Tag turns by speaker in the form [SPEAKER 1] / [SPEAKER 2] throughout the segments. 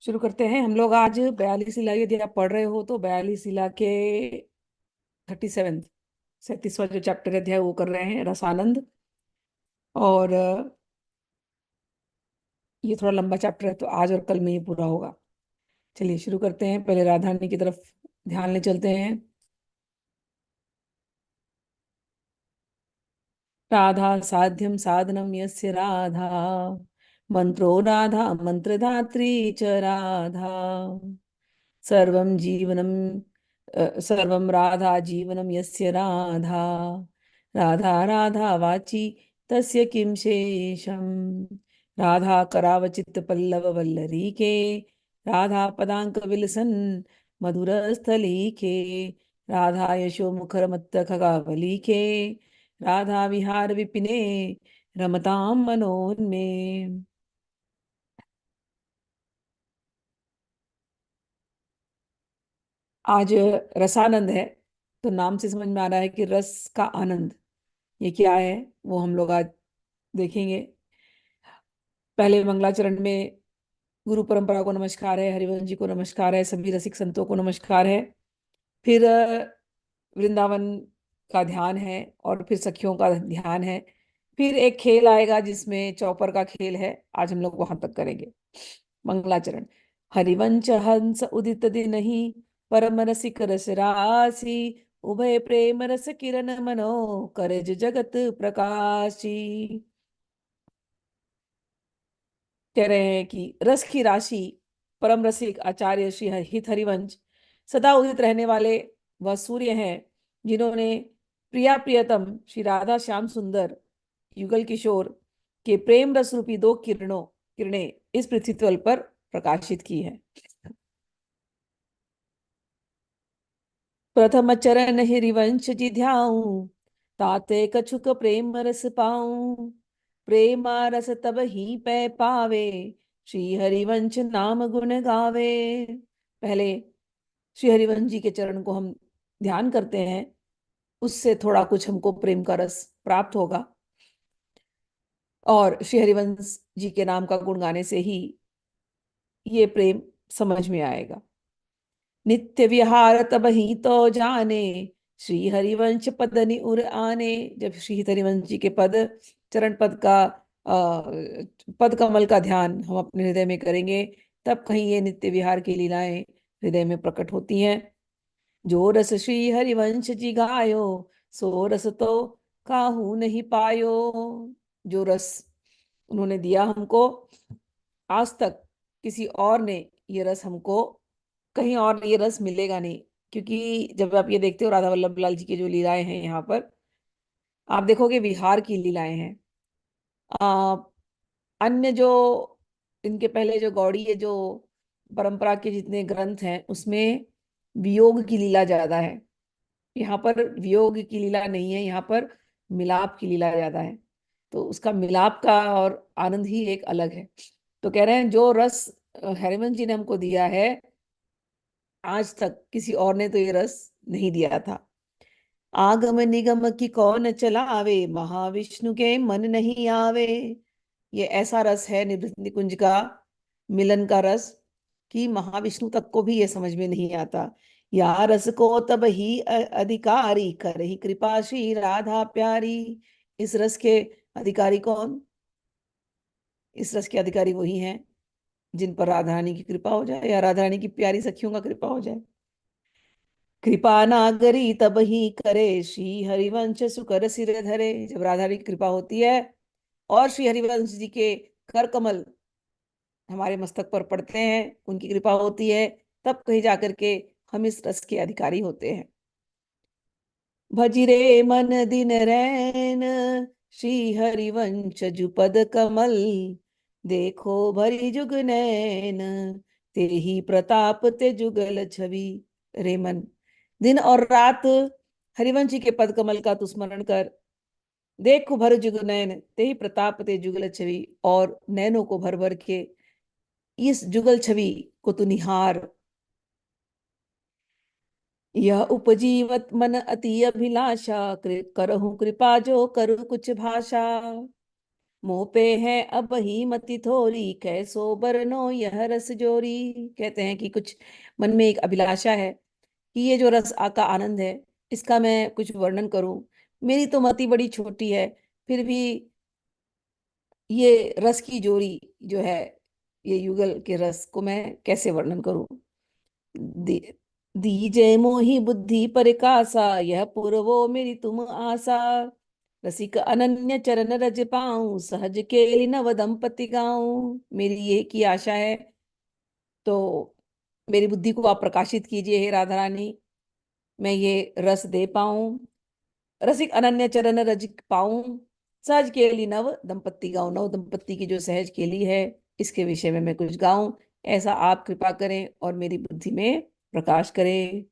[SPEAKER 1] शुरू करते हैं हम लोग। आज 42 इला, यदि आप पढ़ रहे हो तो 42 इला के 37 37वां जो चैप्टर अध्याय वो कर रहे हैं, रसानंद। और ये थोड़ा लंबा चैप्टर है तो आज और कल में ये पूरा होगा। चलिए शुरू करते हैं। पहले राधा रानी की तरफ ध्यान ले चलते हैं। राधा साध्यम साधनम यस्य राधा, मंत्रो राधा मंत्रधात्री च राधा, सर्वं जीवनम सर्वं राधा जीवनम यस्य राधा, राधा राधा वाची तस्य किं शेषम। राधा करावचित पल्लव वल्लरीके, राधा पदांक विलसन मधुर स्थलीके, राधा यशो मुखर मत्त खगावलीके, राधा विहार विपिने रमताम मनोन्मे। आज रसानंद है तो नाम से समझ में आ रहा है कि रस का आनंद ये क्या है, वो हम लोग आज देखेंगे। पहले मंगलाचरण में गुरु परंपरा को नमस्कार है, हरिवंश जी को नमस्कार है, सभी रसिक संतों को नमस्कार है। फिर वृंदावन का ध्यान है और फिर सखियों का ध्यान है। फिर एक खेल आएगा जिसमें चौपर का खेल है, आज हम लोग वहां तक करेंगे। मंगलाचरण। हरिवंश हंस उदित दिन ही, परम रसिक रस राशि, उभय प्रेम रस किरण मनो, करज जगत प्रकाशी। कह रहे हैं कि रस की राशि परम रसिक आचार्य श्री हित हरिवंश सदा उदित रहने वाले वह सूर्य हैं, जिन्होंने प्रिया प्रियतम श्री राधा श्याम सुंदर युगल किशोर के प्रेम रस रूपी दो किरणें इस पृथ्वी तल पर प्रकाशित की है। प्रथम चरण हरिवंश जी ध्याऊं, ताते कछुक प्रेम रस पाऊं, प्रेमा रस तब ही पै पावे, श्री हरिवंश नाम गुण गावे। पहले श्री हरिवंश जी के चरण को हम ध्यान करते हैं, उससे थोड़ा कुछ हमको प्रेम का रस प्राप्त होगा और श्री हरिवंश जी के नाम का गुण गाने से ही ये प्रेम समझ में आएगा। नित्य विहार तब ही तो जाने, श्री हरिवंश पद उर आने। जब श्री हरिवंश जी के पद चरण पद का पद कमल का ध्यान हम अपने हृदय में करेंगे, तब कहीं ये नित्य विहार की लीलाएं हृदय में प्रकट होती हैं। जो रस श्री हरिवंश जी गायो, सो रस तो काहू नहीं पायो। जो रस उन्होंने दिया हमको, आज तक किसी और ने ये रस हमको, कहीं और ये रस मिलेगा नहीं। क्योंकि जब आप ये देखते हो राधा वल्लभ लाल जी की जो लीलाएं हैं यहाँ पर, आप देखोगे विहार की लीलाएं हैं। आ, अन्य जो इनके पहले जो गौड़ीय जो परंपरा के जितने ग्रंथ हैं उसमें वियोग की लीला ज्यादा है। यहाँ पर वियोग की लीला नहीं है, यहाँ पर मिलाप की लीला ज्यादा है। तो उसका मिलाप का और आनंद ही एक अलग है। तो कह रहे हैं जो रस हरिवंश जी ने हमको दिया है, आज तक किसी और ने तो ये रस नहीं दिया था। आगम निगम की कौन चलावे, महाविष्णु के मन नहीं आवे। ये ऐसा रस है निवृत्त निकुंज का मिलन का रस कि महाविष्णु तक को भी ये समझ में नहीं आता। या रस को तब ही अधिकारी, कर ही कृपा श्री राधा प्यारी। इस रस के अधिकारी कौन? इस रस के अधिकारी वही हैं जिन पर राधा रानी की कृपा हो जाए या राधा रानी की प्यारी सखियों का कृपा हो जाए। कृपा नागरी तब ही करे, श्री हरिवंश सुकर सिर धरे। जब राधा रानी की कृपा होती है और श्री हरिवंश जी के कर कमल हमारे मस्तक पर पड़ते हैं, उनकी कृपा होती है, तब कहीं जाकर के हम इस रस के अधिकारी होते हैं। भजिरे मन दिन रैन, श्री हरिवंश जुपद कमल, देखो भरी जुग नैन, ते ही प्रताप ते जुगल छवि। रे मन, दिन और रात हरिवंश जी के पद कमल का तू स्मरण कर। देखो भर जुग नैन, ते ही प्रताप ते जुगल छवि। और नैनों को भर भर के इस जुगल छवि को तू निहार। यह उपजीवत मन अति अभिलाषा, करहु कृपा जो करु कुछ भाषा। मोह पे है अब ही मति थोरी, कैसो बरनो यह रस जोरी। कहते हैं कि कुछ मन में एक अभिलाषा है कि ये जो रस का आनंद है, इसका मैं कुछ वर्णन करूं। मेरी तो मति बड़ी छोटी है, फिर भी ये रस की जोड़ी जो है, ये युगल के रस को मैं कैसे वर्णन करूं। दी, दीजे मोहि बुद्धि परिकासा, यह पूर्वो मेरी तुम आशा। रसिक अनन्य चरण रज पाऊं, सहज केली नव दंपति गाऊं। मेरी ये की आशा है, तो मेरी बुद्धि को आप प्रकाशित कीजिए हे राधा रानी, मैं ये रस दे पाऊं, रसिक अनन्य चरण रज पाऊं, सहज केली नव दंपत्ति गाऊं। नव दंपत्ति की जो सहज केली है, इसके विषय में मैं कुछ गाऊं। ऐसा आप कृपा करें और मेरी बुद्धि में प्रकाश करें।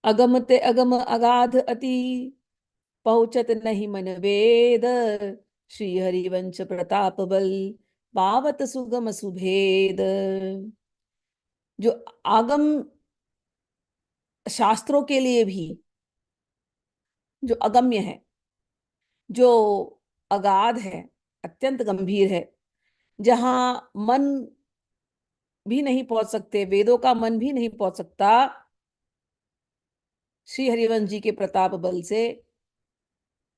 [SPEAKER 1] अगम ते अगम अगाध अति, पहुंचत नहीं मन वेद। श्री हरिवंश प्रताप बल, पावत सुगम सुभेद। जो आगम शास्त्रों के लिए भी जो अगम्य है, जो अगाध है, अत्यंत गंभीर है, जहां मन भी नहीं पहुंच सकते, वेदों का मन भी नहीं पहुंच सकता, श्री हरिवंश जी के प्रताप बल से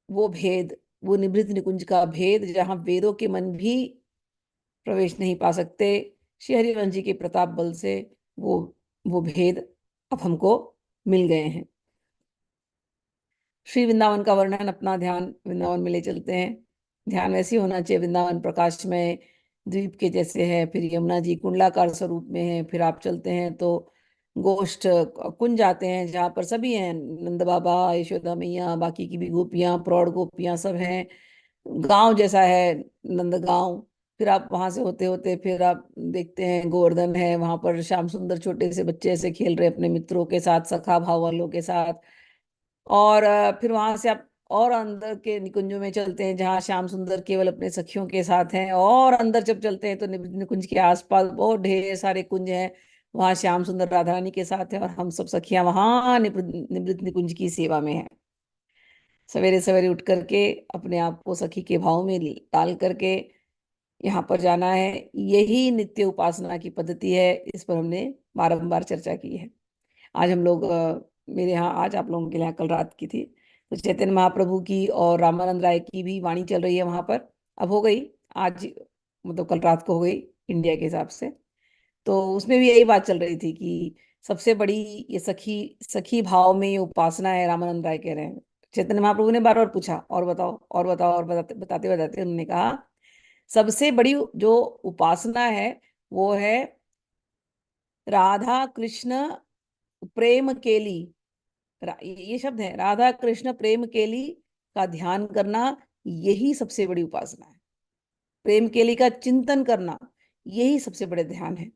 [SPEAKER 1] वो भेद, वो निभृत निकुंज का भेद, जहां वेदों के मन भी प्रवेश नहीं पा सकते, श्री हरिवंश जी के प्रताप बल से वो वो भेद अब हमको मिल गए हैं। श्री वृंदावन का वर्णन, अपना ध्यान वृंदावन में ले चलते हैं। ध्यान वैसे ही होना चाहिए, वृंदावन प्रकाश में द्वीप के जैसे है, फिर यमुना जी कुंडलाकार स्वरूप में है, फिर आप चलते हैं तो गोष्ठ कुंज आते हैं जहाँ पर सभी हैं, नंद बाबा, यशोदा मैया, बाकी की भी गोपियां, प्रौढ़ गोपियां सब हैं। गांव जैसा है नंद गांव। फिर आप वहां से होते होते फिर आप देखते हैं गोवर्धन है, वहां पर श्याम सुंदर छोटे से बच्चे ऐसे खेल रहे अपने मित्रों के साथ, सखा भाव वालों के साथ। और फिर वहां से आप और अंदर के निकुंजों में चलते हैं जहाँ श्याम सुंदर केवल अपने सखियों के साथ हैं, और अंदर जब चलते हैं तो निकुंज के आसपास बहुत ढेर सारे कुंज हैं, वहाँ श्याम सुंदर राधा रानी के साथ हैं, और हम सब सखियां वहां निवृत्त निकुंज की सेवा में हैं। सवेरे सवेरे उठ करके अपने आप को सखी के भाव में डाल करके यहाँ पर जाना है। यही नित्य उपासना की पद्धति है, इस पर हमने बारंबार चर्चा की है। आज हम लोग मेरे यहाँ, आज आप लोगों के यहाँ कल रात की थी, तो चैतन्य महाप्रभु की और रामानंद राय की भी वाणी चल रही है वहां पर। अब हो गई आज, मतलब कल रात को हो गई इंडिया के हिसाब से। तो उसमें भी यही बात चल रही थी कि सबसे बड़ी ये सखी सखी भाव में ये उपासना है, रामानंद राय कह रहे हैं। चैतन्य महाप्रभु ने बार बार पूछा, और बताओ और बताओ, और बताते बताते बताते उन्होंने कहा सबसे बड़ी जो उपासना है वो है राधा कृष्ण प्रेम केली। ये शब्द है, राधा कृष्ण प्रेम केली का ध्यान करना, यही सबसे बड़ी उपासना है। प्रेम केली का चिंतन करना, यही सबसे बड़े ध्यान है,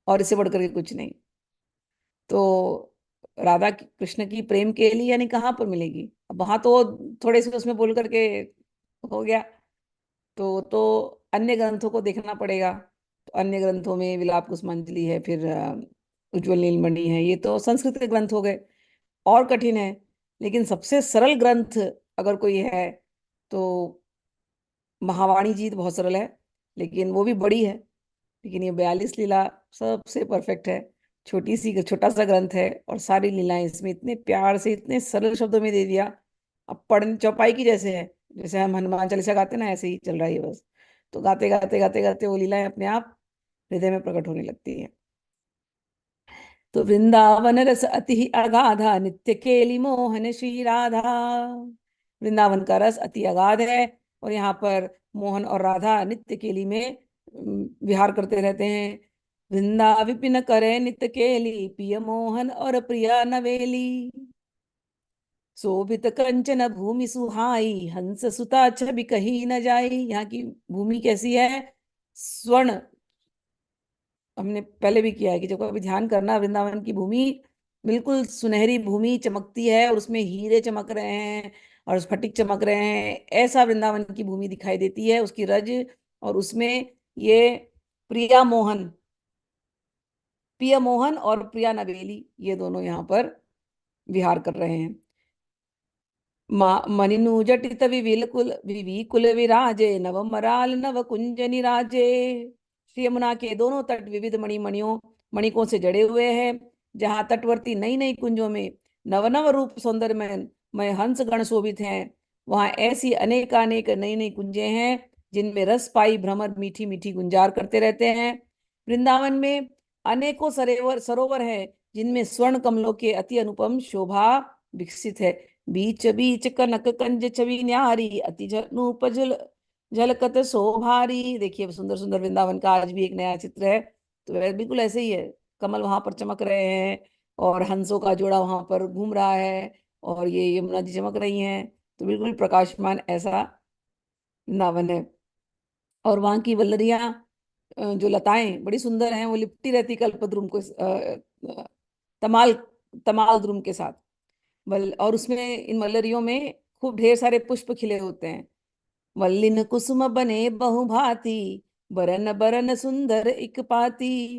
[SPEAKER 1] और इससे बढ़कर के कुछ नहीं। तो कृष्ण की प्रेम केली यानी कहाँ पर मिलेगी? अब वहां तो थोड़े से उसमें बोल करके हो गया, तो अन्य ग्रंथों को देखना पड़ेगा। तो अन्य ग्रंथों में विलाप कुसुमांजलि है, फिर उज्ज्वल नीलमणि है, ये तो संस्कृत के ग्रंथ हो गए, और कठिन है। लेकिन सबसे सरल ग्रंथ अगर कोई है तो महावाणी जी तो बहुत सरल है, लेकिन वो भी बड़ी है। लेकिन ये 42 लीला सबसे परफेक्ट है। छोटी सी छोटा सा ग्रंथ है, और सारी लीलाएं इसमें इतने प्यार से, इतने सरल शब्दों में दे दिया। अब पढ़ने चौपाई की जैसे है, जैसे हम हनुमान चालीसा गाते ना, ऐसे ही चल रहा है ये बस। तो गाते गाते गाते गाते वो लीलाएं अपने आप हृदय में प्रकट होने लगती है। तो वृंदावन रस अति अगाधा, नित्य केली मोहन श्री राधा। वृंदावन का रस अति अगाध है, और यहाँ पर मोहन और राधा नित्य केली में विहार करते रहते हैं। वृंदा विपिन करे नित्य केली, पिय मोहन और प्रिया नवेली। शोभित कंचन भूमि सुहाई, हंस सुता छवि कही न जाई। यहाँ की भूमि कैसी है? स्वर्ण, हमने पहले भी किया है कि जब कभी ध्यान करना, वृंदावन की भूमि बिल्कुल सुनहरी भूमि चमकती है, और उसमें हीरे चमक रहे हैं और स्फटिक चमक रहे हैं, ऐसा वृंदावन की भूमि दिखाई देती है, उसकी रज। और उसमें ये प्रिया मोहन, प्रिया मोहन और प्रिया नवेली, ये दोनों यहाँ पर विहार कर रहे हैं। मनिनु जटित विविकुल विराजे, नव मराल नव कुंज निराजे। श्री यमुना के दोनों तट विविध मणिकों से जड़े हुए हैं। जहाँ तटवर्ती नई नई कुंजों में नव नव रूप सौंदर्य में हंस गण शोभित हैं, वहां ऐसी अनेकानेक नई नई कुंजें हैं जिनमें रस पाई भ्रमर मीठी मीठी गुंजार करते रहते हैं। वृंदावन में अनेकों सरोवर सरोवर हैं जिनमें स्वर्ण कमलों के अति अनुपम शोभा विकसित है। बीच बीच कनक कंज छवि न्यारी, अति नूप झलकत शोभारी। देखिए सुंदर सुंदर वृंदावन का आज भी एक नया चित्र है। तो बिल्कुल ऐसे ही है, कमल वहां पर चमक रहे हैं और हंसों का जोड़ा वहां पर घूम रहा है और ये यमुना जी चमक रही हैं। तो बिल्कुल प्रकाशमान ऐसा वृंदावन है। और वहां की वल्लरियां, जो लताएं बड़ी सुंदर हैं, वो लिपटी रहती कल्पद्रुम को तमाल तमाल द्रुम के साथ। और उसमें इन वल्लरियों में खूब ढेर सारे पुष्प खिले होते हैं। वल्लिन कुसुम बने बहुभांति, बरन बरन सुंदर इक पाती।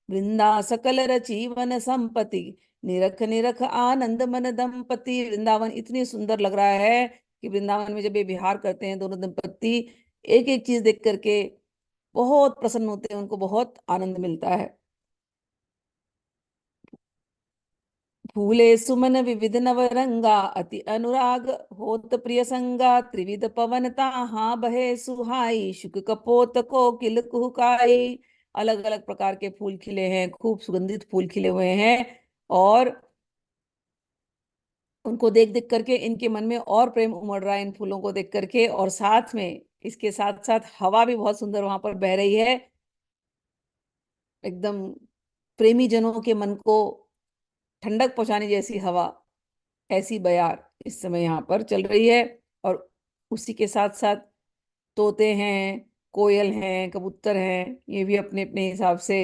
[SPEAKER 1] वृंदा सकल रची वन संपति, निरख निरख आनंद मन दंपति। वृंदावन इतनी सुंदर लग रहा है कि वृंदावन में जब ये विहार करते हैं दोनों दंपति, एक एक चीज देख करके बहुत प्रसन्न होते हैं, उनको बहुत आनंद मिलता है। फूले सुमन विविध नवरंगा, अति अनुराग होत प्रिय संगा। त्रिविध पवन ताहा बहे सुहाई, शुक कपोत कोकिल कुहुकाई। अलग अलग प्रकार के फूल खिले हैं, खूब सुगंधित फूल खिले हुए हैं। और उनको देख देख करके इनके मन में और प्रेम उमड़ रहा है इन फूलों को देख करके। और साथ में इसके साथ साथ हवा भी बहुत सुंदर वहां पर बह रही है, एकदम प्रेमी जनों के मन को ठंडक पहुंचाने जैसी हवा, ऐसी बयार इस समय यहाँ पर चल रही है। और उसी के साथ साथ तोते हैं, कोयल हैं, कबूतर हैं, ये भी अपने अपने हिसाब से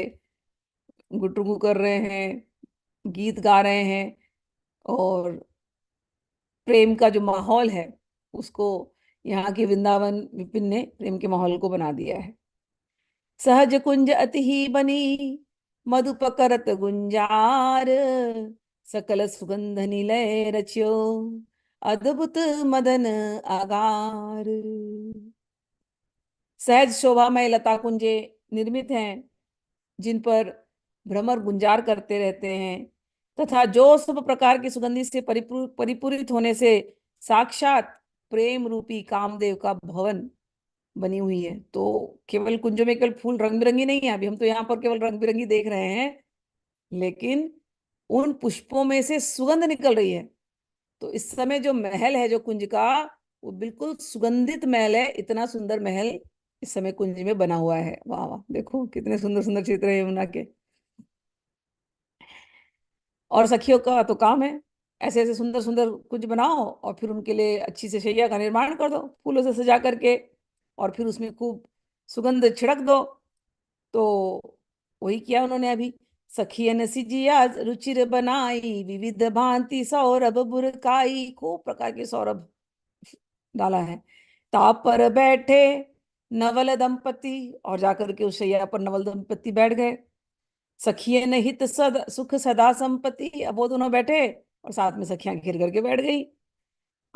[SPEAKER 1] गुटरुगु कर रहे हैं, गीत गा रहे हैं। और प्रेम का जो माहौल है उसको यहाँ की वृंदावन विपिन ने प्रेम के माहौल को बना दिया है। सहज कुंज अति ही बनी, मधुप करत गुंजार। सकल सुगंध निलय रच्यो, अद्भुत मदन आगार। सहज शोभामय लता कुंजे निर्मित हैं जिन पर भ्रमर गुंजार करते रहते हैं, तथा जो सब प्रकार की सुगंधि से परिपूरित होने से साक्षात प्रेम रूपी कामदेव का भवन बनी हुई है। तो केवल कुंजों में केवल फूल रंग बिरंगी नहीं है, अभी हम तो यहाँ पर केवल रंग बिरंगी देख रहे हैं, लेकिन उन पुष्पों में से सुगंध निकल रही है। तो इस समय जो महल है जो कुंज का, वो बिल्कुल सुगंधित महल है। इतना सुंदर महल इस समय कुंज में बना हुआ है। वाह वाह, देखो कितने सुंदर सुंदर चित्र है यमुना के। और सखियों का तो काम है ऐसे ऐसे सुंदर सुंदर कुंज बनाओ और फिर उनके लिए अच्छी से शैया का निर्माण कर दो फूलों से सजा करके, और फिर उसमें खूब सुगंध छिड़क दो। तो वही किया उन्होंने अभी। सखियन सिजिया रुचिर बनाई, विविध भांति सौरभ बुरकाई। खूब प्रकार के सौरभ डाला है। ताप पर बैठे नवल दंपति, और जाकर के उस शैया पर नवल दंपति बैठ गए। सखियन हित सद सुख सदा संपत्ति, अब वो दोनों बैठे और साथ में सखियां घिर करके बैठ गई।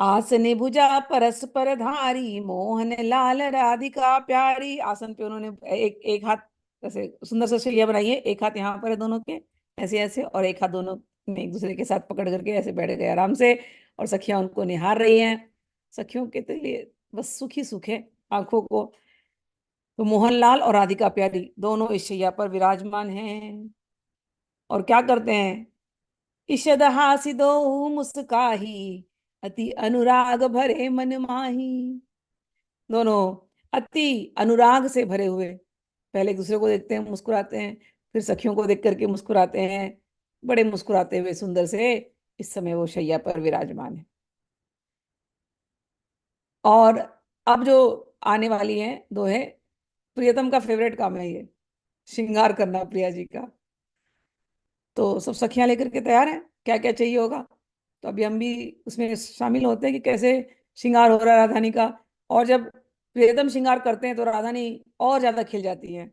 [SPEAKER 1] आसने भुजा परस्पर धारी, मोहन लाल राधिका प्यारी। आसन पे उन्होंने एक एक हाथ ऐसे सुंदर सा शैया बनाई है, एक हाथ यहाँ पर है दोनों के ऐसे ऐसे, और एक हाथ दोनों में एक दूसरे के साथ पकड़ करके ऐसे बैठ गए आराम से। और सखियां उनको निहार रही हैं। सखियों के तो लिए बस सुख ही सुख है आंखों को। तो मोहनलाल और राधिका प्यारी दोनों इस शैया पर विराजमान हैं। और क्या करते हैं? इशद हासी दो मुस्काही, अति अनुराग भरे मन माही। दोनों अति अनुराग से भरे हुए पहले एक दूसरे को देखते हैं, मुस्कुराते हैं, फिर सखियों को देख करके मुस्कुराते हैं। बड़े मुस्कुराते हुए सुंदर से इस समय वो शैया पर विराजमान है। और अब जो आने वाली है दो है, प्रियतम का फेवरेट काम है ये, श्रृंगार करना प्रिया जी का। तो सब सखियां लेकर के तैयार हैं, क्या क्या चाहिए होगा। तो अभी हम भी उसमें शामिल होते हैं कि कैसे श्रृंगार हो रहा है राधानी का। और जब प्रियतम श्रृंगार करते हैं तो राधानी और ज्यादा खिल जाती है।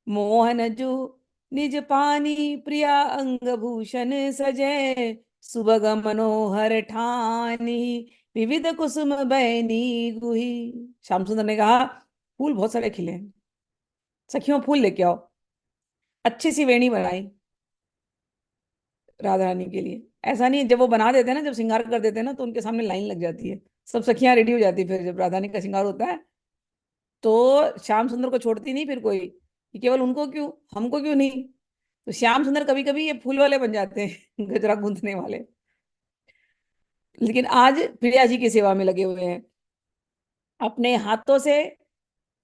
[SPEAKER 1] मोहन जो निज पानी, प्रिया अंग भूषण सजय। सुबग मनोहर ठानी, विविध कुसुम बहनी गुही। श्याम सुंदर ने कहा, फूल बहुत सारे खिले हैं, सखियों फूल लेके आओ। अच्छी सी वेणी बनाई राधा रानी के लिए। ऐसा नहीं, जब वो बना देते हैं ना, जब श्रृंगार कर देते हैं ना, तो उनके सामने लाइन लग जाती है, सब सखियां रेडी हो जाती है। फिर जब राधा रानी का श्रृंगार होता है, तो श्याम सुंदर को छोड़ती नहीं फिर कोई, कि केवल उनको क्यों, हमको क्यों नहीं। तो श्याम सुंदर कभी कभी ये फूल वाले बन जाते हैं गजरा गूंथने वाले। लेकिन आज प्रिया जी की सेवा में लगे हुए हैं। अपने हाथों से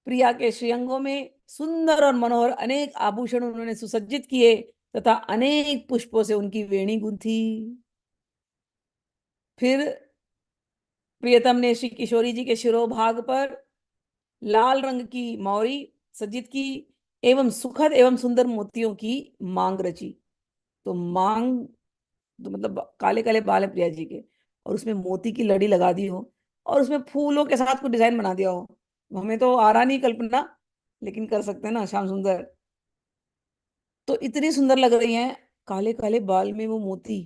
[SPEAKER 1] प्रिया के श्रीअंगों में सुंदर और मनोहर अनेक आभूषण उन्होंने सुसज्जित किए, तथा अनेक पुष्पों से उनकी वेणी गूंथी। फिर प्रियतम ने श्री किशोरी जी के शिरोभाग पर लाल रंग की मौरी सज्जित की, एवं सुखद एवं सुंदर मोतियों की मांग रची। तो मांग, तो मतलब काले काले बाल है प्रिया जी के, और उसमें मोती की लड़ी लगा दी हो, और उसमें फूलों के साथ कुछ डिजाइन बना दिया हो। हमें तो आ रहा नहीं कल्पना, लेकिन कर सकते हैं ना श्याम सुंदर। तो इतनी सुंदर लग रही हैं, काले काले बाल में वो मोती,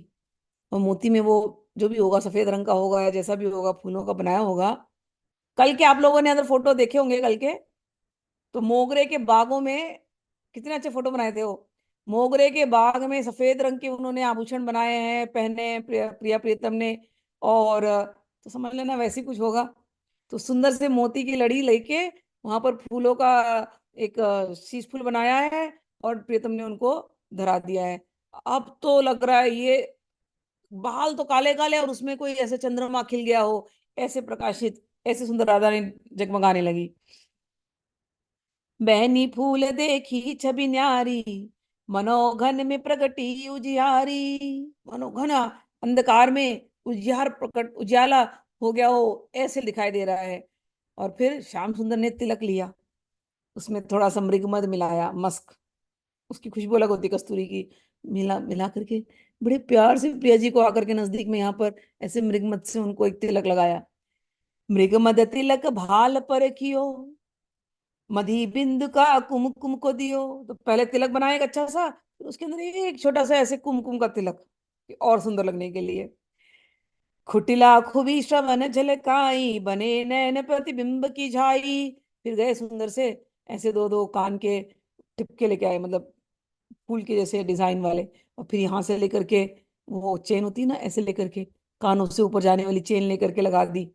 [SPEAKER 1] और मोती में वो जो भी होगा, सफेद रंग का होगा या जैसा भी होगा, फूलों का बनाया होगा। कल के आप लोगों ने अगर फोटो देखे होंगे कल के, तो मोगरे के बागों में कितने अच्छे फोटो बनाए थे वो। मोगरे के बाग में सफेद रंग के उन्होंने आभूषण बनाए हैं, पहने हैं प्रिया प्रियतम ने। और तो समझ लेना वैसे ही कुछ होगा। तो सुंदर से मोती की लड़ी लेके वहां पर फूलों का एक शीश फूल बनाया है, और प्रियतम ने उनको धरा दिया है। अब तो लग रहा है ये, बाल तो काले काले, और उसमें कोई ऐसे चंद्रमा खिल गया हो, ऐसे प्रकाशित, ऐसे सुंदर राधा ने जगमगाने लगी। बहनी फूल देखी छवि न्यारी, मनोघन में प्रगटी उजियारी। मनोघन अंधकार में उजियार प्रकट, उजाला हो गया हो, ऐसे दिखाई दे रहा है। और फिर श्याम सुंदर ने तिलक लिया, उसमें थोड़ा सा मृगमध मिलाया, मस्क, उसकी खुशबू अलग होती कस्तूरी की, मिला मिला करके बड़े प्यार से प्रिया जी को आकर के नजदीक में यहाँ पर ऐसे मृगमध से उनको एक तिलक लगाया। मृगमद तिलक भाल पर कियो, मधी बिंदु का कुमकुम को दियो। तो पहले तिलक बनाया एक अच्छा सा, फिर उसके अंदर एक छोटा सा ऐसे कुमकुम का तिलक, और सुंदर लगने के लिए। खुटिला खुबी श्रवण झलकाई, बने नैन प्रतिबिंब की झाई। फिर गए सुंदर से ऐसे दो दो कान के टिपके लेके आए, मतलब फूल के जैसे डिजाइन वाले। और फिर यहाँ से लेकर के वो चेन होती है ना, ऐसे लेकर के कानों से ऊपर जाने वाली चेन लेकर के लगा दी।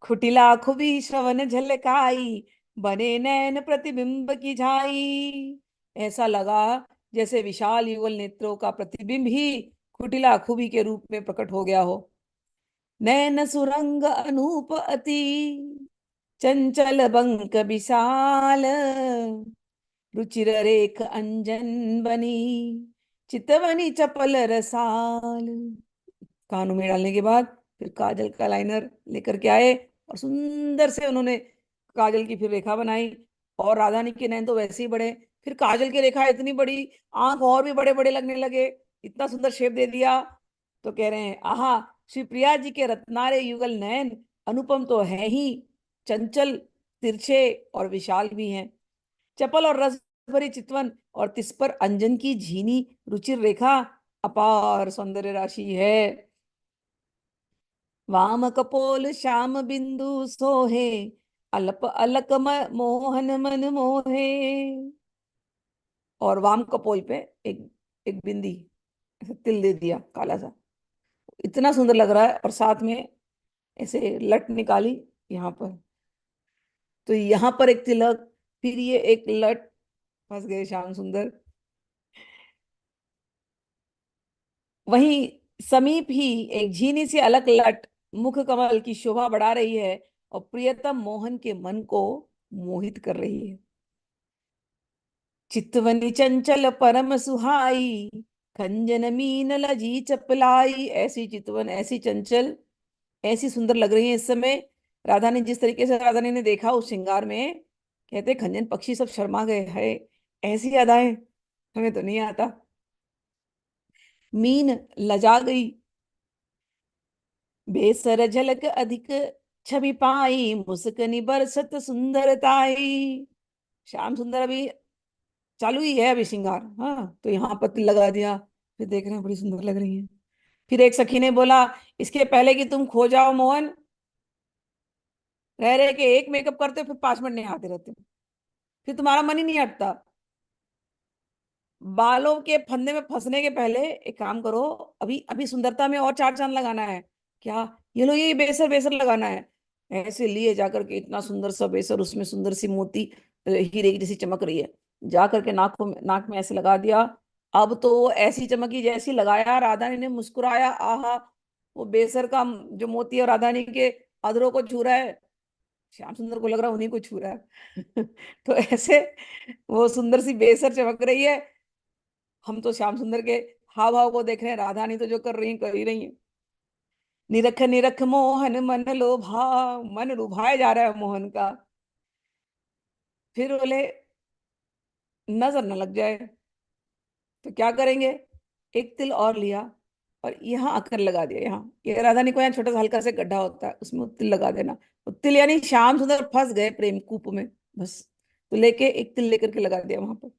[SPEAKER 1] खुटिला खुबी श्रवण झलकाई, बने नैन प्रतिबिंब की झाई। ऐसा लगा जैसे विशाल युगल नेत्रों का प्रतिबिंब ही खुटिला खुबी के रूप में प्रकट हो गया हो। नैन सुरंग अनूप अति, चंचल बंक विशाल, रुचिर रेख अंजन बनी, चितवनी चपल रसाल। कानों में डालने के बाद फिर काजल का लाइनर लेकर के आए, और सुंदर से उन्होंने काजल की फिर रेखा बनाई। और राधा रानी के नैन तो वैसे ही बड़े, फिर काजल की रेखा इतनी बड़ी, आंख और भी बड़े बड़े लगने लगे, इतना सुंदर शेप दे दिया। तो कह रहे हैं, आहा, श्री प्रिया जी के रत्नारे युगल नयन अनुपम तो है ही, चंचल, तिरछे और विशाल भी हैं। चपल और रस भरी चितवन, और तिस पर अंजन की झीनी रुचिर रेखा अपार सौंदर्य राशि है। वाम कपोल श्याम बिंदु सोहे, अल्प अलक मोहन मन मोहे। और वाम कपोल पे एक एक बिंदी, ऐसे तिल दे दिया काला सा, इतना सुंदर लग रहा है। और साथ में ऐसे लट निकाली यहाँ पर, तो यहाँ पर एक तिलक, फिर ये एक लट, फंस गए श्याम सुंदर। वहीं समीप ही एक झीनी सी अलग लट मुख कमल की शोभा बढ़ा रही है, और प्रियतम मोहन के मन को मोहित कर रही है। चितवनी चंचल परम सुहाई, खंजन मीन लजी चपलाई। ऐसी चितवन, ऐसी चंचल, ऐसी सुंदर लग रही है इस समय। राधा ने जिस तरीके से राधा ने देखा उस श्रृंगार में, कहते खंजन पक्षी सब शर्मा गए है। ऐसी अदाएं हमें तो नहीं आता। मीन लजा गई, बेसर झलक अधिक छवि पाई, मुस्कनी बरसत सुंदरताई। श्याम सुंदर अभी चालू ही है अभी श्रृंगार, हाँ, तो यहाँ पर तिल लगा दिया, फिर देख रहे हैं बड़ी सुंदर लग रही है। फिर एक सखी ने बोला, इसके पहले कि तुम खो जाओ मोहन, रह रहे के एक मेकअप करते हो फिर 5 मिनट नहीं आते रहते हो, फिर तुम्हारा मन ही नहीं हटता। बालों के फंदे में फंसने के पहले एक काम करो, अभी अभी सुंदरता में और 4 चांद लगाना है क्या, ये लो ये बेसर बेसर लगाना है। ऐसे लिए जाकर के इतना सुंदर सा बेसर, उसमें सुंदर सी मोती हीरे की जैसी चमक रही है, जा करके नाक में ऐसे लगा दिया। अब तो वो ऐसी चमकी जैसी लगाया, राधा ने मुस्कुराया, आहा, वो बेसर का जो मोती है राधा रानी के अधरों को छू रहा है, श्याम सुंदर को लग रहा है उन्हीं को छू रहा है। तो ऐसे वो सुंदर सी बेसर चमक रही है। हम तो श्याम सुंदर के हाव भाव को देख रहे हैं, राधा नहीं तो जो कर रही कर ही रही है। निरख निरख मोहन मन लोभा, मन लुभाए जा रहा है मोहन का। फिर बोले नजर न लग जाए तो क्या करेंगे, एक तिल और लिया और यहाँ आकर लगा दिया, यहाँ ये राधा ने को यहाँ छोटा सा हल्का सा गड्ढा होता है उसमें वो तिल लगा देना। वो तिल यानी श्याम सुंदर फंस गए प्रेम कूप में, बस। तो लेके एक तिल लेकर के लगा दिया वहां पर।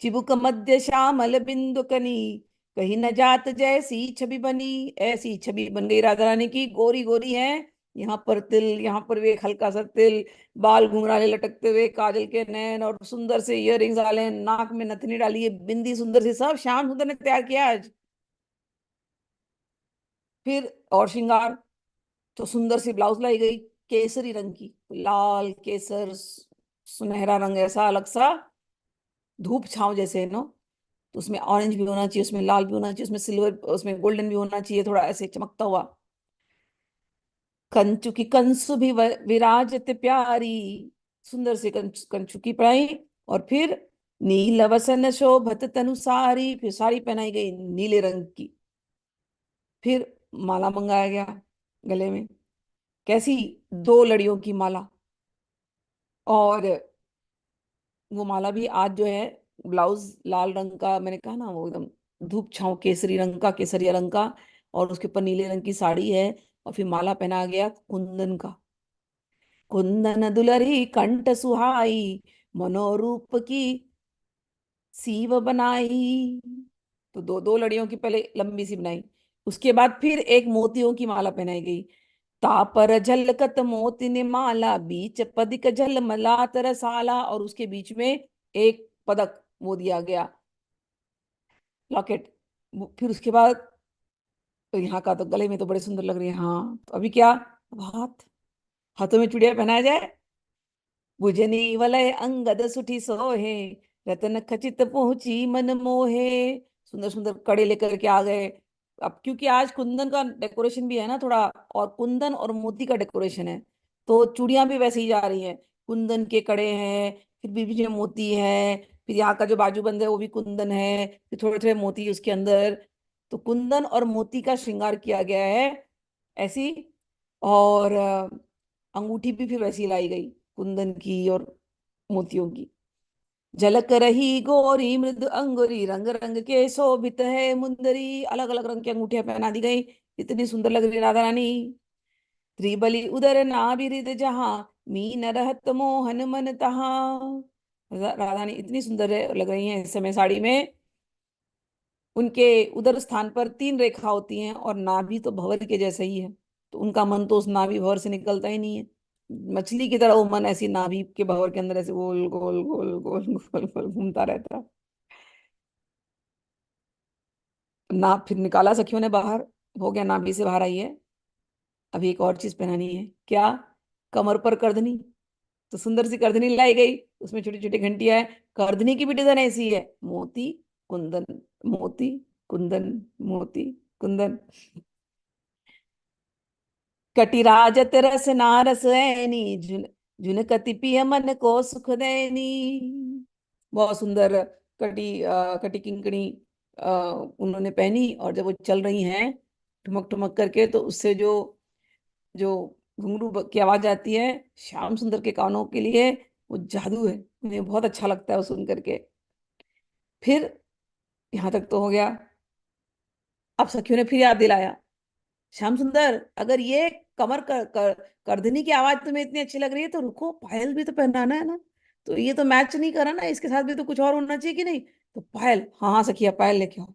[SPEAKER 1] चिबुक मध्य श्यामल बिंदु कनी, कहीं न जात जैसी छवि बनी। ऐसी छवि बन गई राधा रानी की, गोरी गोरी है, यहाँ पर तिल, यहाँ पर भी एक हल्का सा तिल, बाल घुंघराले लटकते हुए, काजल के नैन और सुंदर से इयररिंग्स डाले, नाक में नथनी डाली है, बिंदी सुंदर सी, सब श्याम सुंदर ने तैयार किया आज। फिर और श्रृंगार, तो सुंदर सी ब्लाउज लाई गई, केसरी रंग की, लाल केसर, सुनहरा रंग, ऐसा अलग सा धूप छांव जैसे नो। तो उसमें ऑरेंज भी होना चाहिए, उसमें लाल भी होना चाहिए, उसमें सिल्वर, उसमें गोल्डन भी होना चाहिए, थोड़ा ऐसे चमकता हुआ। कंचु की कंसु भी विराजत प्यारी, सुंदर से कंचु की पहनाई। और फिर नील वसन शोभत तनु सारी, फिर साड़ी पहनाई गई नीले रंग की। फिर माला मंगाया गया गले में, कैसी, 2 लड़ियों की माला। और वो माला भी आज जो है, ब्लाउज लाल रंग का, मैंने कहा ना वो एकदम धूप छांव केसरी रंग का, केसरिया रंग का, और उसके ऊपर नीले रंग की साड़ी है। और फिर माला पहना गया कुंदन का, कुंदन दुलरी कंठ सुहाई, मनोरूप की सीव बनाई। तो दो दो लड़ियों की पहले लंबी सी बनाई, उसके बाद फिर एक मोतियों की माला पहनाई गई। तापर झलकत मोती ने माला, बीच पदिक झलमलात रसाला, और उसके बीच में एक पदक वो दिया गया, लॉकेट। फिर उसके बाद तो यहाँ का तो गले में तो बड़े सुंदर लग रही है, हाँ तो अभी क्या, अब हाथ, हाथों में चूड़ियां पहनाया जाए। भुजनी वलय अंगद सुठी सोहे, रतन खचित पहुंची मन मोहे। सुंदर सुंदर कड़े लेकर के आ गए। अब क्योंकि आज कुंदन का डेकोरेशन भी है ना थोड़ा, और कुंदन और मोती का डेकोरेशन है, तो चूड़ियां भी वैसे ही जा रही हैं। कुंदन के कड़े हैं, फिर बीच में मोती है, फिर यहाँ का जो बाजूबंद है वो भी कुंदन है, फिर थोड़े थोड़े मोती उसके अंदर। तो कुंदन और मोती का श्रृंगार किया गया है ऐसी। और अंगूठी भी फिर वैसी लाई गई, कुंदन की और मोतियों की। झलक रही गोरी मृदु अंगुरी, रंग रंग के शोभित है मुंदरी। अलग अलग रंग की अंगूठियां पहना दी गई, इतनी सुंदर लग रही राधा रानी। त्रिबली उदर नाभिरिद जहां, मीन रहत मोहन मन तहां। राधा रानी इतनी सुंदर लग रही हैं इस समय साड़ी में। उनके उदर स्थान पर 3 रेखा होती हैं, और नाभि तो भंवर के जैसे ही है, तो उनका मन तो उस नाभि भंवर से निकलता ही नहीं है। मछली की तरह वो मन ऐसी नाभि के भंवर के अंदर ऐसे गोल गोल गोल गोल गोल गोल घूमता रहता है। ना फिर निकाला सखियों ने बाहर, हो गया नाभि से बाहर आई है। अभी एक और चीज पहनानी है, क्या, कमर पर करधनी। तो सुंदर सी करधनी लाई गई, उसमें छोटी छोटी घंटियां हैं। करधनी की भी डिजाइन ऐसी है, मोती कुंदन, मोती कुंदन, मोती कुंदन। कटिराजत रस नारस ऐनी, झुन झुनकति पिय मन को सुख देनी। बहुत सुंदर कटी किंकणी उन्होंने पहनी, और जब वो चल रही हैं ठुमक ठुमक करके, तो उससे जो जो घुंघरू की आवाज आती है, श्याम सुंदर के कानों के लिए वो जादू है, उन्हें बहुत अच्छा लगता है वो सुन करके। फिर यहाँ तक तो हो गया। अब सखियों ने फिर याद दिलाया, श्याम सुंदर अगर ये कमर करधनी की आवाज तुम्हें इतनी अच्छी लग रही है तो रुको, पायल भी तो पहनाना है ना। तो ये तो मैच नहीं करा ना, इसके साथ भी तो कुछ और होना चाहिए कि नहीं। तो पायल, हाँ हाँ सखिया पायल लेके आओ।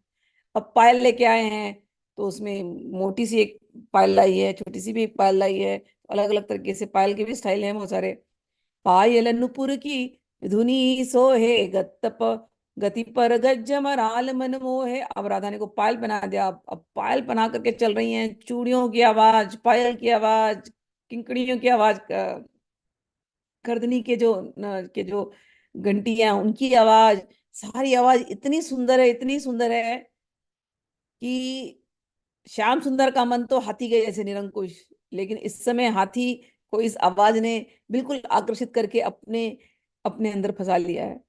[SPEAKER 1] अब पायल लेके आए हैं, तो उसमें मोटी सी एक पायल लाई है, छोटी सी भी एक पायल लाई है। अलग अलग तरीके से पायल के भी स्टाइल हैं बहुत सारे। पायल नुपुर की धुनी सोहे गति पर गज्जमराल मन मोहे। अब राधा ने को पायल बना दिया। अब पायल बना करके चल रही हैं, चूड़ियों की आवाज, पायल की आवाज, किंकड़ियों की आवाज, गर्दनी के जो घंटियां उनकी आवाज, सारी आवाज इतनी सुंदर है, इतनी सुंदर है कि श्याम सुंदर का मन तो हाथी के जैसे निरंकुश। लेकिन इस समय हाथी को इस आवाज ने बिल्कुल आकर्षित करके अपने अपने अंदर फंसा लिया है।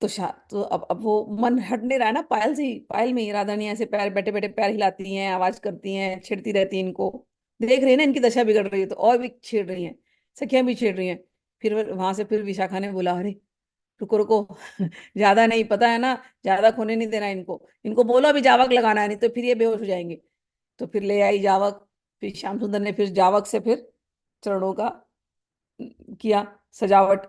[SPEAKER 1] तो अब वो मन हट नहीं रहा है ना पायल से ही। पायल में ही राधानी ऐसे पैर बैठे बैठे पैर हिलाती हैं, आवाज करती हैं, छेड़ती रहती हैं इनको। देख रही है ना इनकी दशा बिगड़ रही है, तो और भी छेड़ रही हैं, सखियां भी छेड़ रही हैं। फिर वहां से फिर विशाखा ने बोला, अरे रुको रुको, ज्यादा नहीं, पता है ना, ज्यादा खोने नहीं देना इनको, इनको बोलो अभी जावक लगाना है, नहीं तो फिर ये बेहोश हो जाएंगे। तो फिर ले आई जावक। फिर श्याम सुंदर ने फिर जावक से फिर चरणों का किया सजावट।